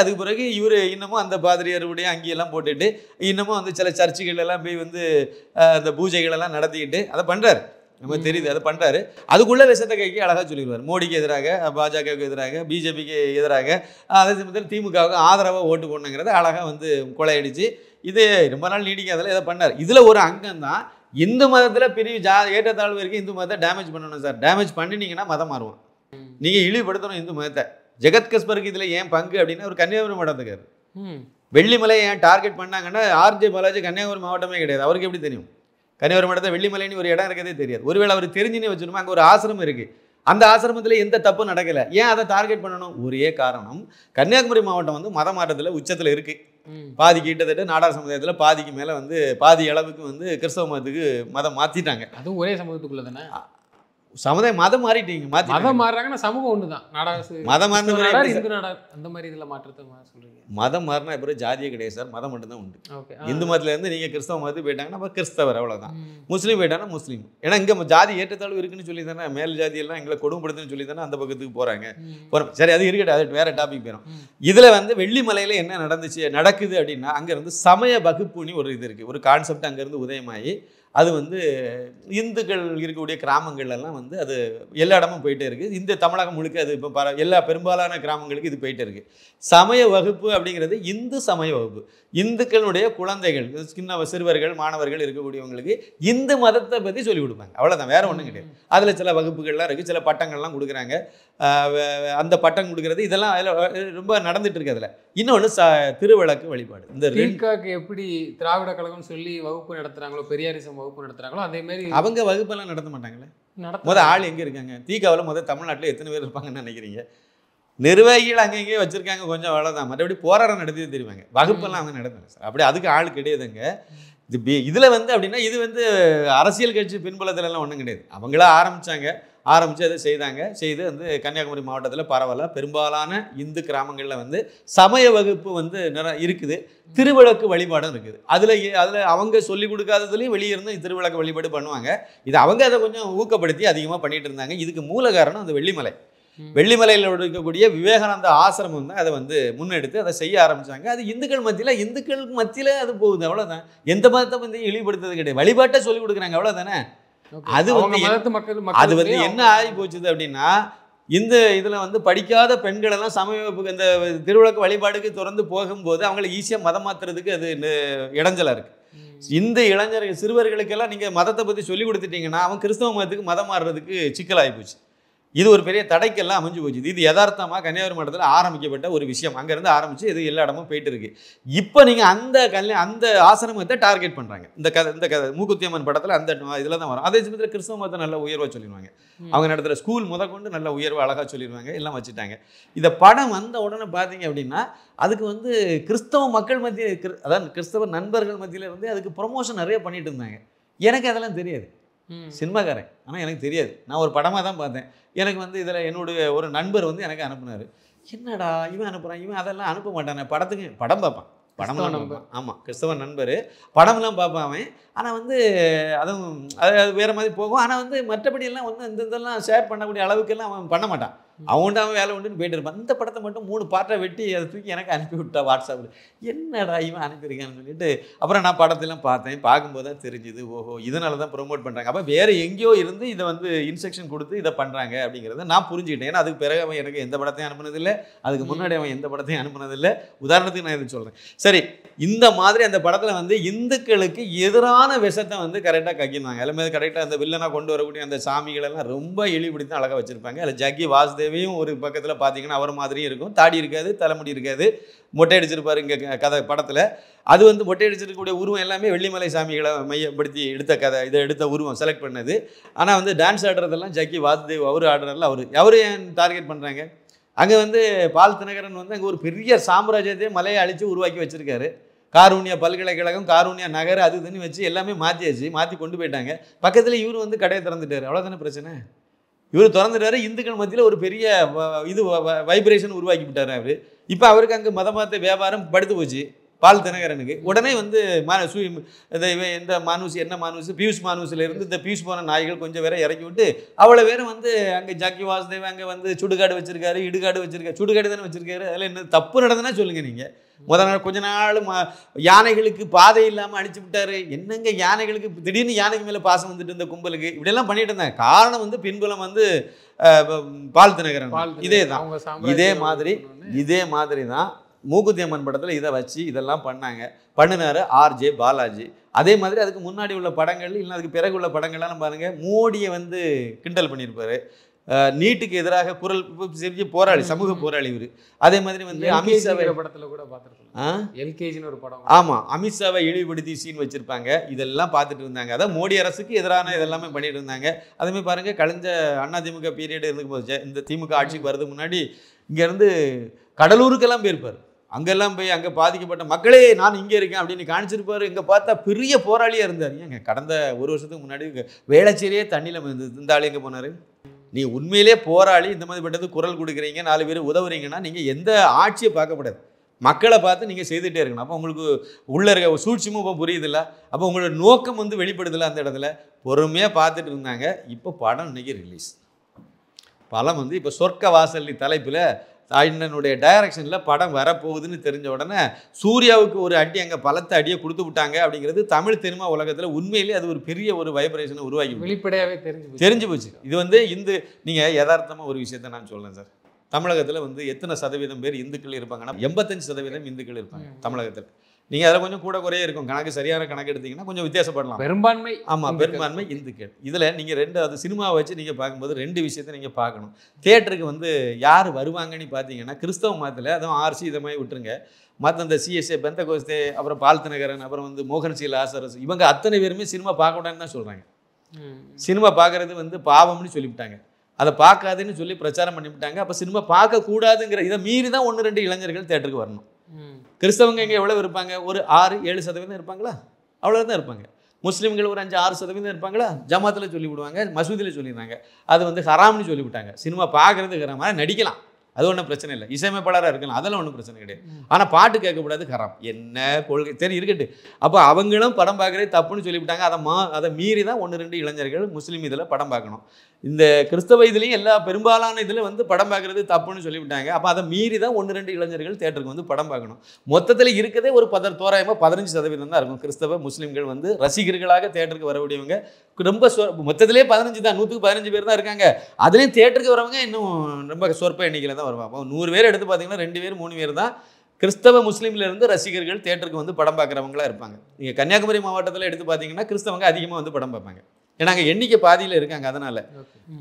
அதுக்கு பிறகு இவர் இன்னமும் அந்த பாதிரியாருடைய அங்கேயெல்லாம் போட்டுட்டு இன்னமும் வந்து சில சர்ச்சுகளெல்லாம் போய் வந்து அந்த பூஜைகளெல்லாம் நடத்திக்கிட்டு அதை பண்ணுறாரு. நம்ம தெரியுது, அதை பண்ணுறாரு. அதுக்குள்ளே விஷத்தை கைக்கு அழகாக சொல்லிடுவார். மோடிக்கு எதிராக, பாஜகவுக்கு எதிராக, பிஜேபிக்கு எதிராக, அதே சமயத்தில் திமுகவுக்கு ஆதரவாக ஓட்டு போடணுங்கிறத அழகாக வந்து கொலையடிச்சு இது ரொம்ப நாள் நீடிக்காதில் இதை பண்ணார். இதில் ஒரு அங்கம் தான் இந்து மதத்தில் பிரிவு ஏற்றத்தாழ்வு இருக்குது. இந்து மதத்தை டேமேஜ் பண்ணணும் சார். டேமேஜ் பண்ணினீங்கன்னா மதம் மாறுவோம். நீங்கள் இழிவுபடுத்தணும் இந்து மதத்தை. ஜெகத் கஸ்பருக்கு இதில் ஏன் பங்கு அப்படின்னா ஒரு கன்னியாகுமரி மாவட்டத்துக்காரு. வெள்ளிமலை ஏன் டார்கெட் பண்ணாங்கன்னா ஆர்ஜே பாலாஜி கன்னியாகுமரி மாவட்டமே கிடையாது. அவருக்கு எப்படி தெரியும்? கன்னியாகுமரி மாவட்டத்தில் வெள்ளிமலைன்னு ஒரு இடம் இருக்கதே தெரியாது. ஒருவேளை அவர் தெரிஞ்சுனே வச்சுருமா, அங்கே ஒரு ஆசிரமம் இருக்குது, அந்த ஆசிரமத்தில் எந்த தப்பும் நடக்கலை, ஏன் அதை டார்கெட் பண்ணணும்? ஒரே காரணம், கன்னியாகுமரி மாவட்டம் வந்து மத மாற்றத்தில் உச்சத்தில் இருக்குது. பாதி கிட்டத்தட்ட நாடார் சமுதாயத்தில் பாதிக்கு மேலே வந்து பாதி அளவுக்கு வந்து கிறிஸ்தவ மதத்துக்கு மதம் மாற்றிட்டாங்க. அதுவும் ஒரே சமூகத்துக்குள்ள தானே சமுதாயம் மதம் மாறிட்டீங்க. மதம் மாறுறாங்கன்னா சமூகம் ஒன்று தான். மதம் மாறினா இந்து நாடார் அந்த மாதிரி இதில் மாற்றத்தை சொல்றீங்க. மதம் மாறினா இப்போ ஜாதியே கிடையாது சார், மதம் மட்டும்தான் உண்டு. இந்து மதத்துலேருந்து நீங்கள் கிறிஸ்தவ மதத்துக்கு போயிட்டாங்கன்னா அப்போ கிறிஸ்தவர், அவ்வளோதான். முஸ்லீம் போயிட்டாங்கன்னா முஸ்லீம். ஏன்னா இங்கே ஜாதி ஏற்றத்தாழ்வு இருக்குன்னு சொல்லி தானே, மேல் ஜாதியெல்லாம் எங்களை கொடுமைப்படுத்துன்னு சொல்லி தானே அந்த பக்கத்துக்கு போகிறாங்க. சரி, அது இருக்கட்டும், அது வேறு டாபிக் போயிடும். இதில் வந்து வெள்ளிமலையில் என்ன நடக்குது அப்படின்னா, அங்கேருந்து சமய வகுப்புன்னு ஒரு இது இருக்குது, ஒரு கான்செப்ட் அங்கேருந்து உதயமாகி அது வந்து இந்துக்கள் இருக்கக்கூடிய கிராமங்கள்லாம் வந்து அது எல்லா இடமும் போயிட்டே இருக்குது. இந்த தமிழகம் முழுக்க அது இப்போ எல்லா பெரும்பாலான கிராமங்களுக்கு இது போயிட்டே இருக்குது. சமய வகுப்பு அப்படிங்கிறது இந்து சமய வகுப்பு. இந்துக்களுடைய குழந்தைகள், சின்ன சிறுவர்கள், மாணவர்கள் இருக்கக்கூடியவங்களுக்கு இந்து மதத்தை பற்றி சொல்லிக் கொடுப்பாங்க, அவ்வளோதான், வேறு ஒன்றும் கிடையாது. அதில் சில வகுப்புகள்லாம் இருக்குது, சில பட்டங்கள்லாம் கொடுக்குறாங்க. அந்த பட்டம் கொடுக்குறது இதெல்லாம் அதில் ரொம்ப நடந்துட்டு இருக்கு. அதில் இன்னொன்று திருவிளக்கு வழிபாடு. இந்த ரீகாக்கு எப்படி திராவிட கழகம்னு சொல்லி வகுப்பு நடத்துகிறாங்களோ, பெரியாரிசம் வகுப்பு நடத்துகிறாங்களோ, அதே மாதிரி அவங்க வகுப்பெல்லாம் நடத்த மாட்டாங்களே. முதல் ஆள் எங்கே இருக்காங்க? தீகாவில் தமிழ்நாட்டில் எத்தனை பேர் இருப்பாங்கன்னு நினைக்கிறீங்க? நிர்வாகிகள் அங்கங்கே வச்சுருக்காங்க, கொஞ்சம் அவ்வளோதான். மற்றபடி போராட்டம் நடத்தி தெரியுவாங்க. வகுப்பெல்லாம் அவங்க நடத்தலை சார், அப்படி அதுக்கு ஆள் கிடையாதுங்க. இதில் வந்து அப்படின்னா இது வந்து அரசியல் கட்சி பின்புலத்திலலாம் ஒன்றும் கிடையாது. அவங்களா ஆரம்பித்து அதை செய்து வந்து கன்னியாகுமரி மாவட்டத்தில் பரவாயில்ல, பெரும்பாலான இந்து கிராமங்களில் வந்து சமய வகுப்பு வந்து இருக்குது, திருவிளக்கு வழிபாடும் இருக்குது. அதில் அவங்க சொல்லிக் கொடுக்காததுலேயும் வெளியே இருந்து திருவிளக்கு வழிபாடு பண்ணுவாங்க. இது அவங்க அதை கொஞ்சம் ஊக்கப்படுத்தி அதிகமாக பண்ணிகிட்டு இருந்தாங்க. இதுக்கு மூல காரணம் அந்த வெள்ளிமலை. வெள்ளிமலையில் இருக்கக்கூடிய விவேகானந்த ஆசிரமம் தான் அதை வந்து முன்னெடுத்து அதை செய்ய ஆரம்பிச்சாங்க. அது இந்துக்கள் மத்தியில் அது போகுது, அவ்வளோதான். எந்த மதத்தை வந்து இழிவுபடுத்துறது கிடையாது, வழிபாட்டை சொல்லிக் கொடுக்குறாங்க, அவ்வளோதானே. அது வந்து என்ன ஆகி போச்சுது அப்படின்னா, இந்த இதில் வந்து படிக்காத பெண்கள் எல்லாம் சமய இந்த திருவிளக்கு வழிபாடுக்கு திறந்து போகும்போது அவங்களை ஈஸியாக மதம் மாற்றுறதுக்கு அது இடைஞ்சலாக இருக்குது. இந்த இளைஞர்கள் சிறுவர்களுக்கெல்லாம் நீங்கள் மதத்தை பற்றி சொல்லி கொடுத்துட்டீங்கன்னா அவன் கிறிஸ்தவ மதத்துக்கு மதம் மாறுறதுக்கு சிக்கலாகி போச்சு. இது ஒரு பெரிய தடைக்கெல்லாம் அமைஞ்சு போச்சு. இது யதார்த்தமாக கன்னியாகுமரி மடத்தில் ஆரம்பிக்கப்பட்ட ஒரு விஷயம். அங்கேருந்து ஆரம்பித்து இது எல்லா இடமும் போயிட்டு இருக்கு. இப்போ நீங்கள் அந்த ஆசிரமத்தை டார்கெட் பண்ணுறாங்க. இந்த கதை மூக்குத்தி அம்மன் படத்தில் அந்த இதில் தான் வரும். அதே சமயத்தில் கிறிஸ்தவ மதத்தை நல்ல உயர்வாக சொல்லிடுவாங்க. அவங்க நடத்துகிற ஸ்கூல் முதற்கொண்டு நல்ல உயர்வு அழகாக சொல்லிடுவாங்க, எல்லாம் வச்சுட்டாங்க. இந்த படம் வந்த உடனே பார்த்தீங்க அப்படின்னா அதுக்கு வந்து கிறிஸ்தவ மக்கள் மத்தியில், அதாவது கிறிஸ்தவ நண்பர்கள் மத்தியில் இருந்து அதுக்கு ப்ரொமோஷன் நிறைய பண்ணிட்டு இருந்தாங்க. எனக்கு அதெல்லாம் தெரியாது, சினிமாக்காரன், ஆனால் எனக்கு தெரியாது. நான் ஒரு படமாக தான் பார்த்தேன். எனக்கு வந்து இதில் என்னுடைய ஒரு நண்பர் வந்து எனக்கு அனுப்புனார். என்னடா இவன் அனுப்புகிறான், இவன் அதெல்லாம் அனுப்ப மாட்டானே, படம் பார்ப்பான், படம்லாம் பார்ப்பான். ஆமாம், கிறிஸ்தவ நண்பர், படம்லாம் பார்ப்பான் அவன். ஆனால் வந்து அதுவும் அது வேறு மாதிரி போகும். ஆனால் வந்து மற்றபடியெல்லாம் வந்து இந்த இதெல்லாம் ஷேர் பண்ணக்கூடிய அளவுக்கெல்லாம் அவன் பண்ண மாட்டான். அவன் வேலை உண்டுன்னு போயிட்டு இருப்பான். இந்த படத்தை மட்டும் 3 பார்ட்டாக வெட்டி அதை தூக்கி எனக்கு அனுப்பி விட்டா வாட்ஸ்அப்பில். என்னடா இவன் அனுப்பியிருக்கான்னு சொல்லிட்டு அப்புறம் நான் படத்தெல்லாம் பார்த்தேன். பார்க்கும்போது தான் தெரிஞ்சுது, ஓஹோ இதனால தான் ப்ரொமோட் பண்ணுறாங்க. அப்போ வேறு எங்கேயோ இருந்து இதை வந்து இன்ஸ்ட்ரக்ஷன் கொடுத்து இதை பண்ணுறாங்க அப்படிங்கிறத நான் புரிஞ்சுக்கிட்டேன். ஏன்னா அதுக்கு பிறகு அவன் எனக்கு எந்த படத்தையும் அனுப்புனதில்லை, அதுக்கு முன்னாடி அவன் எந்த படத்தையும் அனுப்புனதில்லை. உதாரணத்துக்கு நான் இதை சொல்கிறேன். சரி, இந்த மாதிரி அந்த படத்தில் வந்து இந்துக்களுக்கு எதிரான விஷத்தை வந்து கரெக்டாக கக்கினாங்க. எல்லாமே கரெக்டாக அந்த வில்லனாக கொண்டு வரக்கூடிய அந்த சாமிகளெல்லாம் ரொம்ப இழிவுபடுத்தி அழகாக வச்சுருப்பாங்க. அதில் ஜக்கி வாசுதேவையும் ஒரு பக்கத்தில் பார்த்தீங்கன்னா அவர் மாதிரியும் இருக்கும், தாடி இருக்காது, தலைமுடி இருக்காது, மொட்டை அடிச்சிருப்பார். இங்கே கதை படத்தில் அது வந்து மொட்டை அடிச்சிருக்கக்கூடிய உருவம் எல்லாமே வெள்ளிமலை சாமிகளை மையப்படுத்தி எடுத்த உருவம் செலக்ட் பண்ணது. ஆனால் வந்து டான்ஸ் ஆடுறதெல்லாம் ஜக்கி வாசுதேவ் அவர் ஆடுறதில்ல. அவர் ஏன் டார்கெட் பண்ணுறாங்க? அங்கே வந்து பால் தினகரன் வந்து அங்கே ஒரு பெரிய சாம்ராஜ்யத்தையே மலையை அழித்து உருவாக்கி வச்சுருக்காரு. காரூணியா பல்கலைக்கழகம், காரூணியா நகர், அது இதுன்னு வச்சு எல்லாமே மாற்றி கொண்டு போயிட்டாங்க. பக்கத்தில் இவர் வந்து கடையை திறந்துட்டார், அவ்வளோதானே பிரச்சனை. இவர் திறந்துட்டாரு, இந்துக்கள் மத்தியில் ஒரு பெரிய வைப்ரேஷன் உருவாக்கி விட்டார் அவர். இப்போ அவருக்கு அங்கே மதமாத்த வியாபாரம் படுத்து போச்சு பால் தினகரனுக்கு. உடனே வந்து இந்த மானூசி என்ன மானூசி பியூஷ் மானூசிலேருந்து இந்த பியூஷ் போன நாய்கள் கொஞ்சம் வேற இறக்கி விட்டு அவ்வளோ பேரும் வந்து அங்கே ஜக்கி வாசுதேவ் அங்கே வந்து சுடுகாடு வச்சிருக்காரு, இடுகாடு வச்சிருக்காரு. சுடுகாடு தானே வச்சிருக்காரு, அதில் என்ன தப்பு நடந்ததுன்னா சொல்லுங்கள் நீங்கள். முதல் நாள் கொஞ்ச நாள் யானைகளுக்கு பாதை இல்லாமல் அடிச்சு விட்டாரு. என்னங்க யானைகளுக்கு திடீர்னு யானைக்கு மேலே பாசம் வந்துட்டு இந்த கும்பலுக்கு இப்படியெல்லாம் பண்ணிட்டு இருந்தாங்க. காரணம் வந்து பின்புலம் வந்து பால் தினகரன். இதே மாதிரி தான் மூக்குத்தி அம்மன் படத்தில் இதை வச்சு இதெல்லாம் பண்ணினார் ஆர்ஜே பாலாஜி. அதே மாதிரி அதுக்கு முன்னாடி உள்ள படங்கள் இல்லை அதுக்கு பிறகு உள்ள படங்கள்லாம் பாருங்கள், மோடியை வந்து கிண்டல் பண்ணியிருப்பார். நீட்டுக்கு எதிராக குரல் செஞ்சு போராளி, சமூக போராளி இவர். அதே மாதிரி வந்து அமித்ஷாவை படத்தில் கூட பார்த்துருக்கோம், எல்கேஜின்னு ஒரு படம். ஆமாம், அமித்ஷாவை இழிவுபடுத்தி சீன் வச்சுருப்பாங்க. இதெல்லாம் பார்த்துட்டு இருந்தாங்க. அதான் மோடி அரசுக்கு எதிரான இதெல்லாமே பண்ணிட்டு இருந்தாங்க. அதேமாதிரி பாருங்கள், கழிஞ்ச அதிமுக பீரியட் இருக்கும் போது இந்த திமுக ஆட்சிக்கு வரதுக்கு முன்னாடி இங்கேருந்து கடலூருக்கெல்லாம் போயிருப்பார். அங்கெல்லாம் போய் அங்கே பாதிக்கப்பட்ட மக்களே நான் இங்கே இருக்கேன் அப்படின்னு காணிச்சிருப்பார். இங்கே பார்த்தா பெரிய போராளியாக இருந்தார். ஏங்க கடந்த ஒரு வருஷத்துக்கு முன்னாடி வேளச்சேரியே தண்ணியில் இந்த ஆள் எங்கே போனார்? நீ உண்மையிலே போராளி இந்த மாதிரி பட்டது குரல் கொடுக்குறீங்க, 4 பேர் உதவுறீங்கன்னா நீங்கள் எந்த ஆட்சியை பார்க்கப்படாது, மக்களை பார்த்து நீங்கள் செய்துகிட்டே இருக்கணும். அப்போ உங்களுக்கு உள்ள இருக்க சூழ்ச்சியும் இப்போ புரியுதில்ல, அப்போ உங்களோட நோக்கம் வந்து வெளிப்படுதில்ல. அந்த இடத்துல பொறுமையாக பார்த்துட்டு இருந்தாங்க. இப்போ படம் இன்னைக்கு ரிலீஸ். படம் வந்து இப்போ சொர்க்க வாசல் தலைப்பில் அண்ணனுடைய டைரக்ஷனில் படம் வரப்போகுதுன்னு தெரிஞ்ச உடனே சூர்யாவுக்கு ஒரு அடி அங்கே பலத்த அடியை கொடுத்து விட்டாங்க. அப்படிங்கிறது தமிழ் சினிமா உலகத்தில் உண்மையிலே அது ஒரு பெரிய ஒரு வைப்ரேஷனை உருவாக்கி வெளிப்படையாகவே தெரிஞ்சு போச்சு. இது வந்து நீங்கள் யதார்த்தமாக ஒரு விஷயத்தை நான் சொல்கிறேன் சார். தமிழகத்தில் வந்து எத்தனை சதவீதம் பேர் இந்துக்கள் இருப்பாங்கன்னா 85% இந்துக்கள் இருப்பாங்க தமிழகத்தில். நீங்கள் அதில் கொஞ்சம் கூட குறைய இருக்கும், கணக்கு சரியான கணக்கு எடுத்தீங்கன்னா கொஞ்சம் வித்தியாசப்படலாம். பெரும்பான்மை, ஆமாம், பெரும்பான்மை இந்துக்கள். இதில் நீங்கள் அது சினிமாவை வச்சு நீங்கள் பார்க்கும்போது 2 விஷயத்தை நீங்கள் பார்க்கணும். தியேட்டருக்கு வந்து யார் வருவாங்கன்னு பார்த்தீங்கன்னா கிறிஸ்தவ மதத்தில், அதுவும் ஆர்சி இதை மாதிரி விட்டுருங்க, மற்ற அந்த சிஎஸ்ஏ பெந்தகோஸ்தே, அப்புறம் பால் தினகரன், அப்புறம் வந்து மோகன்சீல் ஆசரஸ், இவங்க அத்தனை பேருமே சினிமா பார்க்கக்கூடாதுன்னு தான் சொல்கிறாங்க. சினிமா பார்க்குறது வந்து பாவம்னு சொல்லிவிட்டாங்க, அதை பார்க்காதுன்னு சொல்லி பிரச்சாரம் பண்ணிவிட்டாங்க. அப்போ சினிமா பார்க்கக்கூடாதுங்கிற இதை மீறி தான் 1-2 இளைஞர்கள் தியேட்டருக்கு வரணும். கிறிஸ்தவங்க இங்கே எவ்வளோ இருப்பாங்க? ஒரு 6-7% இருப்பாங்களா? அவ்வளோதான் இருப்பாங்க. முஸ்லீம்கள் ஒரு 5-6% இருப்பாங்களா? ஜமாத்தில் சொல்லி விடுவாங்க, மசூதியில் சொல்லிடுறாங்க. அது வந்து ஹராம்னு சொல்லிவிட்டாங்க. சினிமா பார்க்குறது ஹராமாக நடிக்கலாம், அது ஒன்றும் பிரச்சனை இல்லை. இசையமைப்பாளராக இருக்கலாம், அதெல்லாம் ஒன்றும் பிரச்சனை கிடையாது. ஆனால் பாட்டு கேட்கக்கூடாது ஹராம். என்ன கொள்கை சரி இருக்கட்டு. அப்போ அவங்களும் படம் பார்க்குறது தப்புன்னு சொல்லிவிட்டாங்க. அதை மீறி தான் 1-2 இளைஞர்கள் முஸ்லீம் இதில் படம் பார்க்கணும். இந்த கிறிஸ்தவ இதுலேயும் எல்லா பெரும்பாலான இதில் வந்து படம் பார்க்குறது தப்புன்னு சொல்லிவிட்டாங்க. அப்போ அதை மீறி தான் 1-2 இளைஞர்கள் தேட்டருக்கு வந்து படம் பார்க்கணும். மொத்தத்தில் இருக்கதே ஒரு தோராயமாக 15% தான் இருக்கும் கிறிஸ்தவ முஸ்லீம்கள் வந்து ரசிகர்களாக தேட்டருக்கு வரக்கூடியவங்க. ரொம்ப மொத்தத்திலே 15 தான், 100க்கு 15 பேர் தான் இருக்காங்க. அதுலேயும் தேட்டருக்கு வரவங்க இன்னும் ரொம்ப சொற்ப எண்ணிக்கையில் தான் வருவாங்க. 100 பேர் எடுத்து பார்த்தீங்கன்னா 2 பேர் 3 பேர் தான் கிறிஸ்தவ முஸ்லீம்ல இருந்து ரசிகர்கள் தேட்டருக்கு வந்து படம் பார்க்குறவங்களா இருப்பாங்க. நீங்கள் கன்னியாகுமரி மாவட்டத்தில் எடுத்து பார்த்தீங்கன்னா கிறிஸ்தவங்க அதிகமாக வந்து படம் பார்ப்பாங்க. ஏன்னா அங்கே எண்ணிக்கை பாதியில் இருக்காங்க. அதனால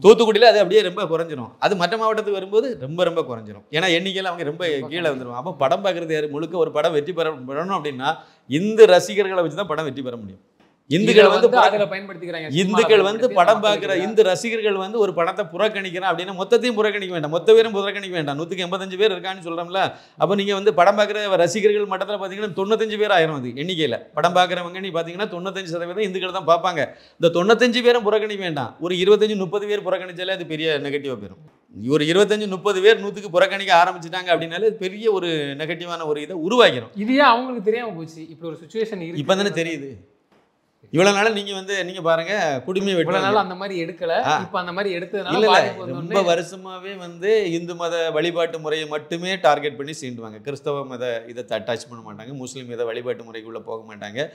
தூத்துக்குடியில் அது அப்படியே ரொம்ப குறைஞ்சிரும். அது மற்ற மாவட்டத்துக்கு வரும்போது ரொம்ப குறைஞ்சிரும். ஏன்னா எண்ணிக்கையில் அவங்க ரொம்ப கீழே வந்துடும். அப்போ படம் பார்க்குறது யார்? முழுக்க ஒரு படம் வெற்றி பெறணும் அப்படின்னா இந்து ரசிகர்களை வச்சு தான் படம் வெற்றி பெற முடியும். இந்துக்கள் வந்து இந்துக்கள் வந்து படம் பார்க்குற இந்து ரசிகர்கள் வந்து ஒரு படத்தை புறக்கணிக்கிறோம் அப்படின்னா மொத்தத்தையும் புறக்கணிக்க வேண்டாம், மொத்த பேரும் புறக்கணிக்க வேண்டாம். 185 பேர் இருக்கான்னு சொல்கிறோம்ல. அப்போ நீங்கள் வந்து படம் பார்க்குற ரசிகர்கள் மட்டத்தில் பார்த்தீங்கன்னா 95 பேர் ஆயிரும். அது எண்ணிக்கையில் படம் பார்க்குறவங்க நீ பார்த்தீங்கன்னா 95% இந்துக்கள் தான் பார்ப்பாங்க. இந்த 95 பேரும் புறக்கணிக்க வேண்டாம். ஒரு 25-30 பேர் புறக்கணிச்சாலே அது பெரிய நெகட்டிவாக போயிடும். ஒரு 25-30 பேர் 100க்கு புறக்கணிக்க ஆரம்பிச்சிட்டாங்க அப்படின்னாலே பெரிய ஒரு நெகட்டிவான ஒரு இதை உருவாக்கிறோம். இது ஏன் அவங்களுக்கு தெரியாமல் போச்சு? இப்படி ஒரு சுச்சுவேஷன் இருக்கு. இப்போ தானே தெரியுது. இவ்வளவு நாள் நீங்க பாருங்க குடுமி வெட்டினால அந்த மாதிரி எடுக்கல. இப்போ அந்த மாதிரி எடுத்ததுனால ரொம்ப வருஷமாவே வந்து இந்து மத வழிபாட்டு முறையை மட்டுமே டார்கெட் பண்ணி சீண்டுவாங்க. கிறிஸ்தவ மத இதை டச் பண்ண மாட்டாங்க, முஸ்லீம் மத வழிபாட்டு முறைக்குள்ளே போக மாட்டாங்க,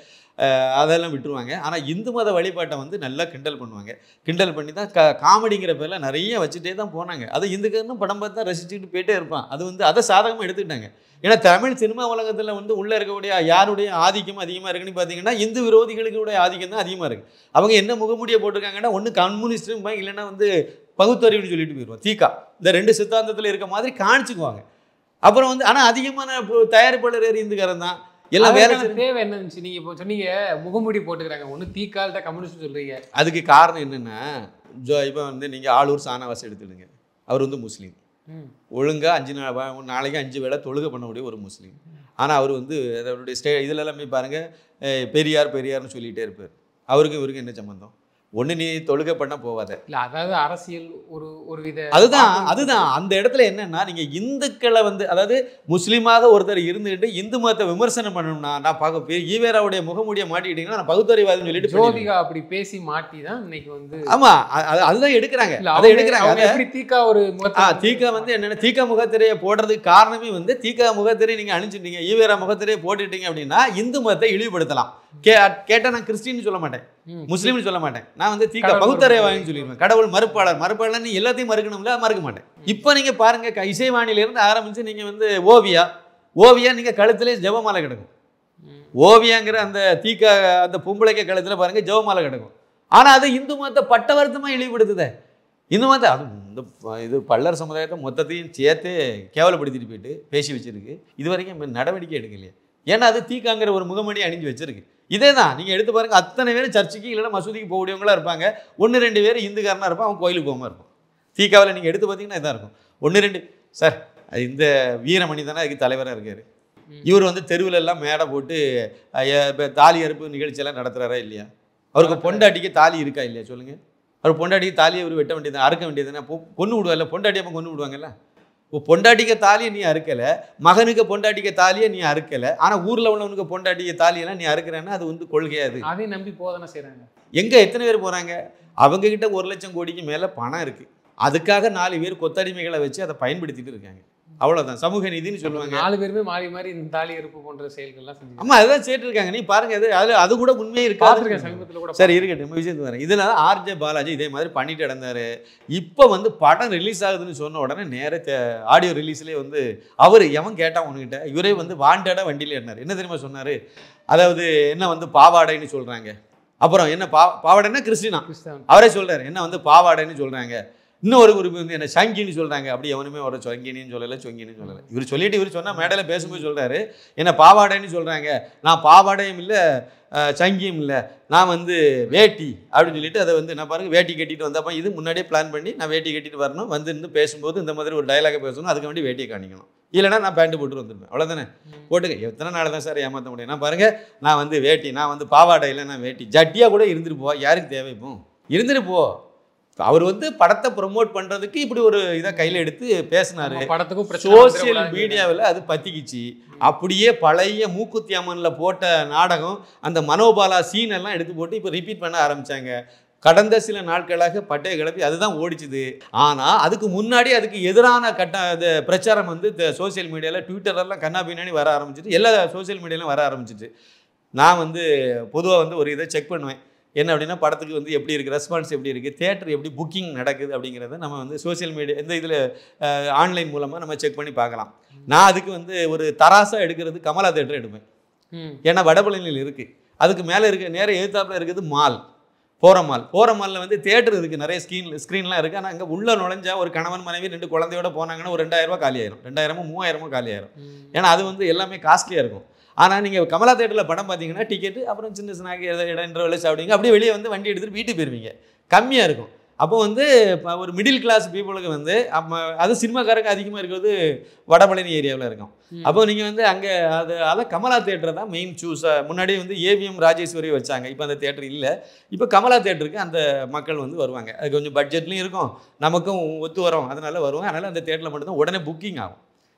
அதெல்லாம் விட்டுருவாங்க. ஆனால் இந்து மத வழிபாட்டை வந்து நல்லா கிண்டல் பண்ணுவாங்க. கிண்டல் பண்ணி தான் காமெடிங்கிற பேரில் நிறைய வச்சுட்டே தான் போனாங்க. அது இந்துக்குன்னு படம் பார்த்து ரசிச்சுட்டு போயிட்டே இருப்பான். அது வந்து அதை சாதகமாக எடுத்துக்கிட்டாங்க. ஏன்னா தமிழ் சினிமா உலகத்தில் வந்து உள்ளே இருக்கக்கூடிய யாருடைய ஆதிக்கம் அதிகமாக இருக்குன்னு பார்த்தீங்கன்னா இந்து விரோதிகளுடைய ஆதிக்கம் தான் அதிகமாக இருக்குது. அவங்க என்ன முகமூடியை போட்டிருக்காங்கன்னா ஒன்று கம்யூனிஸ்டும் இல்லைன்னா வந்து பகுத்தறிவுன்னு சொல்லிட்டு போயிடுவோம். தீகா இந்த 2 சித்தாந்தத்தில் இருக்க மாதிரி காணிச்சுக்குவாங்க. அப்புறம் வந்து ஆனால் அதிகமான தயாரிப்பாளர் இந்துக்காரன் தான். எல்லாம் வேற தேவை என்ன இருந்துச்சு? நீங்கள் இப்போ சொன்னீங்க முகமூடி போட்டுக்கிறாங்க, ஒன்று தீக்கால்கிட்ட கம்யூனிஸ்ட் சொல்கிறீங்க. அதுக்கு காரணம் என்னென்னா இப்போ வந்து நீங்கள் ஆளூர் சானவாசி எடுத்துடுங்க. அவர் வந்து முஸ்லீம், ஒழுங்காக 5 நாளைக்கு 5 வேளை தொழுகை பண்ணக்கூடிய ஒரு முஸ்லீம். ஆனால் அவர் வந்து அவருடைய இதில் எல்லாமே பாருங்கள் பெரியார்னு சொல்லிகிட்டே இருப்பார். அவருக்கும் இவருக்கும் என்ன சம்பந்தம்? ஒன்று நீ தொழுகை பண்ண போவாத. இல்லை அதாவது அரசியல் ஒரு வித அதுதான் அந்த இடத்துல என்னன்னா நீங்கள் இந்துக்களை வந்து அதாவது முஸ்லீமாக ஒருத்தர் இருந்துக்கிட்டு இந்து மதத்தை விமர்சனம் பண்ணணும்னா நான் பார்க்க ஈவேராவுடைய முகமூடியை மாட்டிக்கிட்டீங்கன்னா நான் பகுத்தறிவாதம் சொல்லிட்டு ஜோதிகா அப்படி பேசி மாட்டி தான் இன்னைக்கு வந்து ஆமாம் அதுதான் எடுக்கிறாங்க. அதை எடுக்கிறாங்க. தீகா ஒரு தீகா வந்து என்னென்ன தீகா முகத்திரையை போடுறதுக்கு காரணமே வந்து தீகா முகத்திரையை நீங்கள் அணிஞ்சிட்டீங்க, ஈவேரா முகத்திரையை போட்டுட்டீங்க அப்படின்னா இந்து மதத்தை இழிவுபடுத்தலாம். கேட்டால் நான் கிறிஸ்டின்னு சொல்ல மாட்டேன், முஸ்லீம்னு சொல்ல மாட்டேன். நான் வந்து தீகா பகுத்தறிவாதின்னு சொல்லிடுவேன். கடவுள் மறுப்பாளர் நீ எல்லாத்தையும் மறுக்கணும்ல, மறுக்க மாட்டேன். இப்போ நீங்கள் பாருங்க இசைவாணியிலேருந்து ஆரம்பித்து நீங்கள் வந்து ஓவியா நீங்கள் கழுத்திலே ஜெபமாலை கிடக்கும். ஓவியாங்கிற அந்த தீகா அந்த பொம்பளைக்க கழுத்தில் பாருங்க ஜெபமாலை கிடக்கும். ஆனால் அது இந்து மதத்தை பட்டவர்த்தமாக இழிவுபடுத்துதே. இந்து மதத்தை அது இந்த இது பல்லர் சமுதாயத்தை மொத்தத்தையும் சேர்த்து கேவலப்படுத்திட்டு போயிட்டு பேசி வச்சிருக்கு. இது வரைக்கும் நடவடிக்கை எடுக்கலையே. ஏன்னா அது தீக்காங்கிற ஒரு முகமணி அணிஞ்சு வச்சிருக்கு. இதே தான் நீங்கள் எடுத்து பாருங்க, அத்தனை பேர் சர்ச்சுக்கு இல்லைன்னா மசூதிக்கு போகக்கூடியவங்களா இருப்பாங்க. 1-2 பேர் இந்துக்காரனாக இருப்பான், அவன் கோயிலுக்கு போகாமல் இருப்பான். தீக்காவில் நீங்கள் எடுத்து பார்த்தீங்கன்னா இதாக இருக்கும். 1-2 சார் இந்த வீரமணி தானே அதுக்கு தலைவராக இருக்கார். இவர் வந்து தெருவில் எல்லாம் மேடை போட்டு தாலி அறுப்பு நிகழ்ச்சியெல்லாம் நடத்துகிறாரா இல்லையா? அவருக்கு பொண்டாட்டிக்கு தாலி இருக்கா இல்லையா சொல்லுங்கள்? அவர் பொண்டாட்டிக்கு தாலியை அவர் வெட்ட வேண்டியது, அறுக்க வேண்டியதுன்னா கொண்டு விடுவார்ல, பொண்டாட்டி அப்போ கொண்டு விடுவாங்கல்ல. பொண்டாட்டிக்க தாலியை நீ அறுக்கலை, மகனுக்கு பொண்டாட்டிக்க தாலியை நீ அறுக்கலை, ஆனால் ஊரில் உள்ளவனுக்கு பொண்டாட்டிக்க தாலியெல்லாம் நீ அறுக்கிறேன்னா அது வந்து கொள்கையாது. அதையும் நம்பி போதானே செய்கிறாங்க. எங்கே எத்தனை பேர் போகிறாங்க? அவங்கக்கிட்ட 1 லட்சம் கோடிக்கு மேலே பணம் இருக்குது. அதுக்காக 4 பேர் கொத்தடிமைகளை வச்சு அதை பயன்படுத்திட்டு இருக்காங்க. அவ்வளோதான் சமூக நீதினு சொல்லுவாங்க. 4 பேருமே மாறி இந்த தாலி அறுப்பு போன்ற செயல்கள்லாம் செஞ்சு ஆமாம் அதுதான் சேர்த்துருக்காங்க. நீ பாருங்க அது கூட உண்மையே இருக்காது. சமீபத்தில் கூட சரி இருக்கட்டும் விஷயத்துக்கு வரேன். இதனால ஆர்ஜே பாலாஜி இதே மாதிரி பண்ணிட்டு இடந்தாரு. இப்போ வந்து படம் ரிலீஸ் ஆகுதுன்னு சொன்ன உடனே நேரத்தை ஆடியோ ரிலீஸ்லேயே வந்து அவர் எவன் கேட்டான் உனக்கிட்ட இவரே வந்து வாண்டடாக வண்டியில் ஏறினார். என்ன தெரியுமா சொன்னார்? அதாவது என்ன வந்து பாவாடைன்னு சொல்கிறாங்க, அப்புறம் என்ன பாவாடைன்னா கிறிஸ்டினா அவரே சொல்கிறார், என்ன வந்து பாவாடைன்னு சொல்கிறாங்க, இன்னொரு குரூப் வந்து என்ன சங்கின்னு சொல்கிறாங்க. அப்படி எவனுமே ஒரு சங்கின்னு சொல்லலை, சொங்கின்னு சொல்லலை. இவர் சொன்னால் மேடையில் பேசும்போது சொல்கிறாரு, என்ன பாவாடைன்னு சொல்கிறாங்க, நான் பாவாடையும் இல்லை சங்கியும் இல்லை, நான் வந்து வேட்டி அப்படின்னு சொல்லிட்டு அதை வந்து நான் பாருங்கள் வேட்டி கட்டிட்டு வந்தப்போ இது முன்னாடியே பிளான் பண்ணி நான் வேட்டி கட்டிட்டு வரணும், வந்து இருந்து பேசும்போது இந்த மாதிரி ஒரு டைலாக பேசணும், அதுக்கு வேண்டி வேட்டியை காணிக்கணும், இல்லைனா நான் பேண்ட்டு போட்டு வந்துருப்பேன். அவ்வளோதானே, போட்டுங்க. எத்தனை நாள் தான் சார் ஏமாற்ற முடியும்? நான் பாருங்கள் நான் வந்து வேட்டி, நான் வந்து பாவாடை இல்லை, நான் வேட்டி ஜட்டியாக கூட இருந்துட்டு போ, யாருக்கு தேவை? இப்போ இருந்துட்டு போ, அவர் வந்து படத்தை ப்ரொமோட் பண்றதுக்கு இப்படி ஒரு இதை கையில எடுத்து பேசினாரு. படத்துக்கும் சோசியல் மீடியாவில் அது பத்திக்கிச்சு. அப்படியே பழைய மூக்குத்தி அம்மன்ல போட்ட நாடகம் அந்த மனோபாலா சீன் எல்லாம் எடுத்து போட்டு இப்போ ரிப்பீட் பண்ண ஆரம்பிச்சாங்க. கடந்த சில நாட்களாக பட்டைய கிளப்பி அதுதான் ஓடிச்சுது. ஆனால் அதுக்கு முன்னாடி அதுக்கு எதிரான பிரச்சாரம் வந்து சோசியல் மீடியாவில் ட்விட்டர்லாம் கண்ணா பின்னாடி வர ஆரம்பிச்சிட்டு, எல்லா சோசியல் மீடியாலும் வர ஆரம்பிச்சிட்டு. நான் வந்து பொதுவாக வந்து ஒரு இதை செக் பண்ணுவேன். என்ன அப்படின்னா, படத்துக்கு வந்து எப்படி இருக்குது, ரெஸ்பான்ஸ் எப்படி இருக்குது, தியேட்டர் எப்படி புக்கிங் நடக்குது அப்படிங்கிறத நம்ம வந்து சோசியல் மீடியா இந்த இதில் ஆன்லைன் மூலமாக நம்ம செக் பண்ணி பார்க்கலாம். நான் அதுக்கு வந்து ஒரு தராசாக எடுக்கிறது கமலா தியேட்டர் எடுப்பேன். ஏன்னா வடபழனியில் இருக்குது. அதுக்கு மேலே இருக்க நேர எதிர்த்தாப்பில் இருக்குது மால், போகிற மாலில் வந்து தியேட்டர் இருக்குது, நிறைய ஸ்க்ரீன்லாம் இருக்குது. ஆனால் அங்கே உள்ள நுழைஞ்சா ஒரு கணவன் மனைவி 2 குழந்தையோட போனாங்கன்னா ஒரு 2000 ரூபா காலி ஆயிரும், 2000 3000 காலி ஆயிரும். ஏன்னா அது வந்து எல்லாமே காஸ்ட்லியாக இருக்கும். ஆனால் நீங்கள் கமலா தேட்டரில் படம் பார்த்தீங்கன்னா டிக்கெட்டு அப்புறம் சின்ன ஸ்நாக் இன்டர்வெல் சாப்பிடுவீங்க, அப்படியே வெளியே வந்து வண்டி எடுத்துகிட்டு வீட்டுக்கு போயிருவீங்க, கம்மியாக இருக்கும். அப்போ வந்து ஒரு மிடில் கிளாஸ் பீப்புளுக்கு வந்து அது சினிமாக்காரங்க அதிகமாக இருக்கிறது வடபழனி ஏரியாவில் இருக்கும். அப்போ நீங்கள் வந்து அங்கே அதை கமலா தேட்டரை தான் மெயின் சூஸாக. முன்னாடி வந்து ஏவிஎம் ராஜேஸ்வரி வச்சாங்க, இப்போ அந்த தேட்டர் இல்லை. இப்போ கமலா தேட்டருக்கு அந்த மக்கள் வந்து வருவாங்க. அது கொஞ்சம் பட்ஜெட்லையும் இருக்கும், நமக்கும் ஒத்து வரும், அதனால வருவாங்க. அதனால் அந்த தேட்டரில் மட்டும்தான் உடனே புக்கிங் ஆகும்.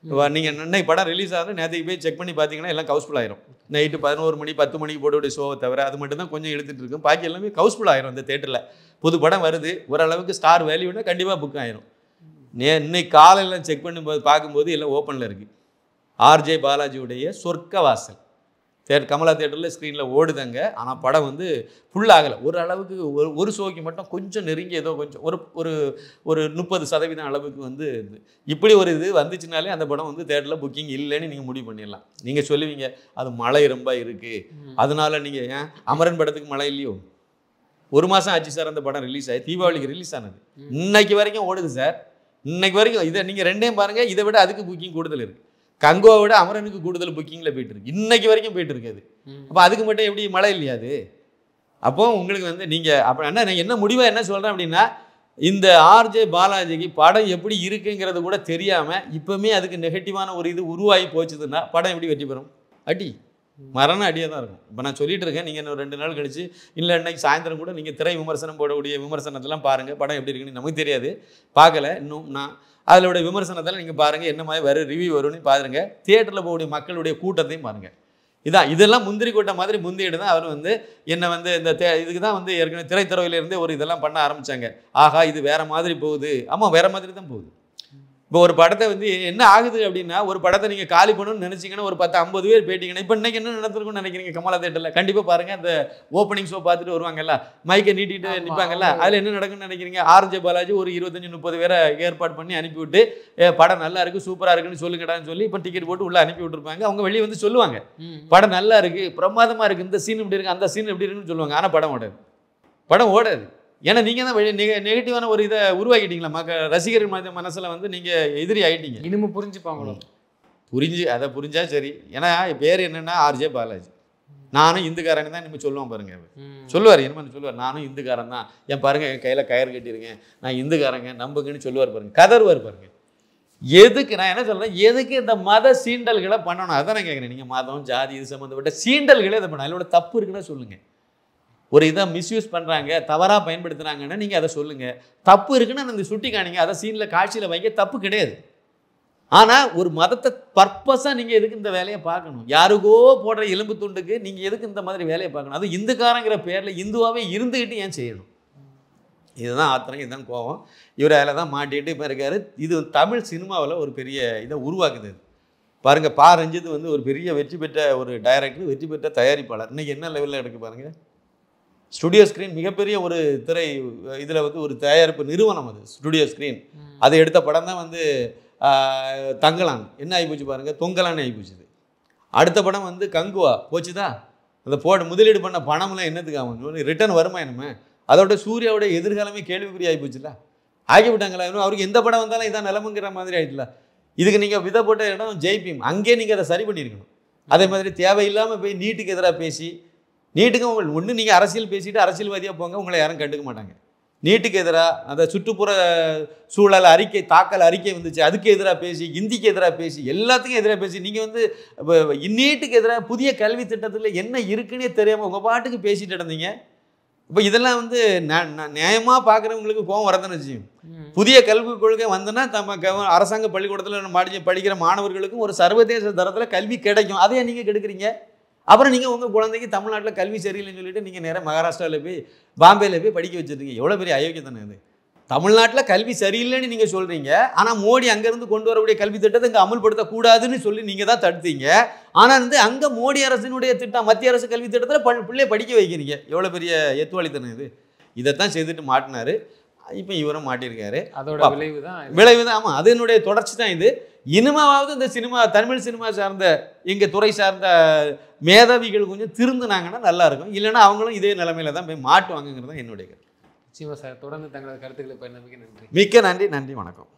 நீங்கள் இன்னைக்கு படம் ரிலீஸ் ஆகுது, நேற்றுக்கு போய் செக் பண்ணி பார்த்தீங்கன்னா எல்லாம் ஹவுஸ்ஃபுல் ஆயிரும். நைட்டு 11 மணி 10 மணிக்கு போட்டு ஷோவை தவிர அது மட்டும் தான் கொஞ்சம் இழுத்துட்டு இருக்கும். பாக்கி எல்லாமே ஹவுஸ்ஃபுல் ஆயிரும். அந்த தேட்டரில் புது படம் வருது, ஓரளவுக்கு ஸ்டார் வேல்யூனா கண்டிப்பாக புக் ஆயிரும். இன்னைக்கு காலையில் செக் பண்ணும்போது பார்க்கும்போது எல்லாம் ஓப்பனில் இருக்குது. ஆர்ஜே பாலாஜியுடைய சொர்க்கவாசல் கமலா தேட்டரில் ஸ்க்ரீனில் ஓடுதாங்க. ஆனால் படம் வந்து ஃபுல்லாகலை. ஓரளவுக்கு ஒரு ஷோக்கு மட்டும் கொஞ்சம் நெருங்கி ஏதோ கொஞ்சம் ஒரு 30% அளவுக்கு வந்து இப்படி ஒரு இது வந்துச்சுனாலே அந்த படம் வந்து தேட்டரில் புக்கிங் இல்லைன்னு நீங்கள் முடிவு பண்ணிடலாம். நீங்கள் சொல்லுவீங்க அது மழை ரொம்ப இருக்குது, அதனால நீங்கள் ஏன் அமரன் படத்துக்கு மழை இல்லையோ? 1 மாதம் ஆச்சு சார் அந்த படம் ரிலீஸ் ஆகி, தீபாவளிக்கு ரிலீஸ் ஆனது. இன்னைக்கு வரைக்கும் ஓடுது சார். இன்னைக்கு வரைக்கும் இதை நீங்கள் ரெண்டையும் பாருங்கள். இதை விட அதுக்கு புக்கிங் கூடுதல் இருக்குது. கங்கோவை விட அமரனுக்கு கூடுதல் புக்கிங்கில் போயிட்டு இருக்கு, இன்னைக்கு வரைக்கும் போயிட்டு இருக்காது. அப்போ அதுக்கு மட்டும் எப்படி மழை இல்லையாது? அப்போ உங்களுக்கு வந்து நீங்கள் அப்போ என்ன முடிவாக என்ன சொல்கிறேன் அப்படின்னா, இந்த ஆர்ஜே பாலாஜிக்கு படம் எப்படி இருக்குங்கிறது கூட தெரியாமல் இப்போவுமே அதுக்கு நெகட்டிவான ஒரு இது உருவாகி போச்சுதுன்னா படம் எப்படி வெற்றி பெறும்? அடி மரண அடியாக தான் இருக்கும். இப்போ நான் சொல்லிட்டு இருக்கேன், நீங்கள் இன்னும் 2 நாள் கழிச்சு இல்லை இன்னைக்கு சாயந்தரம் கூட நீங்கள் திரை விமர்சனம் போடக்கூடிய விமர்சனத்தெல்லாம் பாருங்கள். படம் எப்படி இருக்குன்னு நமக்கு தெரியாது, பார்க்கல இன்னும். நான் அதோட விமர்சனத்தில் நீங்கள் பாருங்கள், என்ன மாதிரி வரும் ரிவ்யூ வரும்னு பாருங்கள். தியேட்டரில் போகக்கூடிய மக்களுடைய கூட்டத்தையும் பாருங்கள். இதெல்லாம் முந்திரி கூட்டம் மாதிரி முந்திட்டு தான் அவர் வந்து என்னை வந்து இந்த இதுக்கு தான் வந்து ஏற்கனவே திரைத்துறையிலேருந்தே ஒரு இதெல்லாம் பண்ண ஆரம்பித்தாங்க. ஆகா இது வேறு மாதிரி போகுது. ஆமாம், வேறு மாதிரி தான் போகுது. இப்போ ஒரு படத்தை வந்து என்ன ஆகுது அப்படின்னா, ஒரு படத்தை நீங்கள் காலி பண்ணணும்னு நினச்சிங்கன்னா ஒரு 10-50 பேர் போயிட்டீங்கன்னா, இப்போ இன்றைக்கி என்ன நடந்திருக்குன்னு நினைக்கிறீங்க? கமலா தேட்டரில் கண்டிப்பாக பாருங்கள், அந்த ஓப்பனிங் ஷோ பார்த்துட்டு வருவாங்கல்ல, மைக்கை நீட்டிட்டு நிற்பாங்கல்ல, அதில் என்ன நடக்குன்னு நினைக்கிறீங்க? ஆர்ஜே பாலாஜி ஒரு 25-30 பேரை ஏற்பாடு பண்ணி அனுப்பிவிட்டு படம் நல்லா இருக்குது, சூப்பராக இருக்குன்னு சொல்லுங்கடான்னு சொல்லி இப்போ டிக்கெட் போட்டு உள்ளே அனுப்பி விட்டுருப்பாங்க. அவங்க வெளியே வந்து சொல்லுவாங்க படம் நல்லா இருக்குது, பிரமாதமாக இருக்குது, இந்த சீன் இப்படி இருக்குது, அந்த சீன் எப்படி இருக்குன்னு சொல்லுவாங்க. ஆனால் படம் ஓடாது. ஏன்னா நீங்கள் தான் நெகட்டிவான ஒரு இதை உருவாக்கிட்டீங்களா? ரசிகர்கள் மனசில் வந்து நீங்கள் எதிரி ஆகிட்டீங்க. இனிமேல் புரிஞ்சுப்பாங்களோ? அதை புரிஞ்சா சரி. ஏன்னா பேர் என்னென்னா ஆர்ஜே பாலாஜி. நானும் இந்துக்காரங்க தான் இனிமேல் சொல்லுவான் பாருங்க. சொல்லுவார், இனிமேல் சொல்லுவார், நானும் இந்துக்காரன் தான், என் பாருங்க என் கையில் கயிறு கட்டியிருக்கேன், நான் இந்துக்காரங்க நம்புங்கன்னு சொல்லுவார் பாருங்க. கதறுவார் பாருங்க. எதுக்கு நான் என்ன சொல்கிறேன், எதுக்கு இந்த மத சீண்டல்களை பண்ணணும்? அதான் நான் கேட்குறேன். நீங்கள் மதம் ஜாதி இது சம்மந்தப்பட்ட சீண்டல்களே இதை பண்ண, அதோட தப்பு இருக்குன்னா சொல்லுங்கள். ஒரு இதை மிஸ்யூஸ் பண்ணுறாங்க, தவறாக பயன்படுத்துகிறாங்கன்னா நீங்கள் அதை சொல்லுங்கள். தப்பு இருக்குன்னு அந்த சுட்டி காணிங்க, அதை சீனில் காட்சியில் வைக்க தப்பு கிடையாது. ஆனால் ஒரு மதத்தை பர்பஸாக நீங்கள் எதுக்கு இந்த வேலையை பார்க்கணும்? யாருக்கோ போடுற எலும்பு துண்டுக்கு நீங்கள் எதுக்கு இந்த மாதிரி வேலையை பார்க்கணும்? அது இந்துக்காரங்கிற பேரில் இந்துவாகவே இருந்துக்கிட்டு ஏன் செய்யணும்? இதுதான் ஆத்திரம், இதுதான் கோபம். இவர் அதில் தான் மாட்டிகிட்டு இப்போ இருக்காரு. இது தமிழ் சினிமாவில் ஒரு பெரிய இதை உருவாக்குது. பாருங்கள், பா ரஞ்சித் வந்து ஒரு பெரிய வெற்றி பெற்ற ஒரு டைரக்டர், வெற்றி பெற்ற தயாரிப்பாளர். இன்றைக்கி என்ன லெவலில் எடுக்க பாருங்கள். ஸ்டுடியோ ஸ்க்ரீன் மிகப்பெரிய ஒரு திரை இதில் வந்து ஒரு தயாரிப்பு நிறுவனம், அது ஸ்டுடியோ ஸ்க்ரீன். அதை எடுத்த படம் தான் வந்து தங்கலான். என்ன ஆகிப்போச்சு பாருங்கள், தொங்கலான்னு ஆகிப்போச்சு. அடுத்த படம் வந்து கங்குவா போச்சுதா. அந்த முதலீடு பண்ண பணம்லாம் என்னத்துக்கு ஆகும்? ரிட்டர்ன் வருமா என்னமே? அதோட சூர்யாவோட எதிர்காலமே கேள்விக்குறி ஆகிப்போச்சுல, ஆகிவிட்டாங்களா? அவருக்கு எந்த படம் வந்தாலும் இதான் நிலமுங்கிற மாதிரி ஆகிட்டுல. இதுக்கு நீங்கள் விதை போட்ட இடம் ஜெய்பீம், அங்கேயே நீங்கள் அதை சரி பண்ணியிருக்கணும். அதே மாதிரி தேவையில்லாமல் போய் நீட்டுக்கு எதிராக பேசி, நீட்டுக்கு ஒன்று நீங்கள் அரசியல் பேசிட்டு அரசியல்வாதியாக போங்க, உங்களை யாரும் கண்டுக்க மாட்டாங்க. நீட்டுக்கு எதிராக அந்த சுற்றுப்புற சூழல் அறிக்கை தாக்கல் அறிக்கை வந்துச்சு, அதுக்கு எதிராக பேசி, இந்திக்கு எதிராக பேசி, எல்லாத்துக்கும் எதிராக பேசி, நீங்கள் வந்து நீட்டுக்கு எதிராக புதிய கல்வி திட்டத்தில் என்ன இருக்குன்னே தெரியாமல் உங்கள் பாட்டுக்கு பேசிட்டு இருந்தீங்க. இப்போ இதெல்லாம் வந்து நியாயமாக பார்க்குறவங்களுக்கு கோவம் வரதானே செய்யும். புதிய கல்விக் கொள்கை வந்துன்னா அரசாங்க பள்ளிக்கூடத்தில் படிக்கிற மாணவர்களுக்கும் ஒரு சர்வதேச தரத்தில் கல்வி கிடைக்கும். அதையே நீங்கள் கெடுக்குறீங்க. அப்புறம் நீங்கள் உங்கள் குழந்தைக்கு தமிழ்நாட்டில் கல்வி சரியில்லைன்னு சொல்லிட்டு நீங்கள் நேராக மகாராஷ்டிராவில் போய் பாம்பேயில் போய் படிக்க வச்சுருக்கீங்க. எவ்வளோ பெரிய அயோக்கியம் தானே இது. தமிழ்நாட்டில் கல்வி சரியில்லைன்னு நீங்கள் சொல்கிறீங்க, ஆனால் மோடி அங்கேருந்து கொண்டு வரக்கூடிய கல்வி திட்டத்தை இங்கே அமல்படுத்தக்கூடாதுன்னு சொல்லி நீங்கள் தான் தடுத்தீங்க. ஆனால் வந்து அங்கே மோடி அரசினுடைய திட்டம், மத்திய அரசு கல்வி திட்டத்தில் பிள்ளைய படிக்க வைக்கிறீங்க. எவ்வளோ பெரிய எத்துவாளித்தனம் இது. இதைத்தான் செய்துட்டு மாட்டினார். இப்போ இவரும் மாட்டியிருக்காரு. அதோட விளைவு தான். ஆமாம், அதனுடைய தொடர்ச்சி தான் இது. இனிமாவது இந்த தமிழ் சினிமா சார்ந்த எங்கள் துறை சார்ந்த மேதாவிகள் கொஞ்சம் திருந்துனாங்கன்னா நல்லா இருக்கும். இல்லைன்னா அவங்களும் இதே நிலைமையில தான் போய் மாட்டுவாங்கங்கிறது தான் என்னுடைய கருத்து. நிச்சயமா சார். தொடர்ந்து தங்களது கருத்துக்களை பயணமிக்க நன்றி. மிக்க நன்றி. நன்றி, வணக்கம்.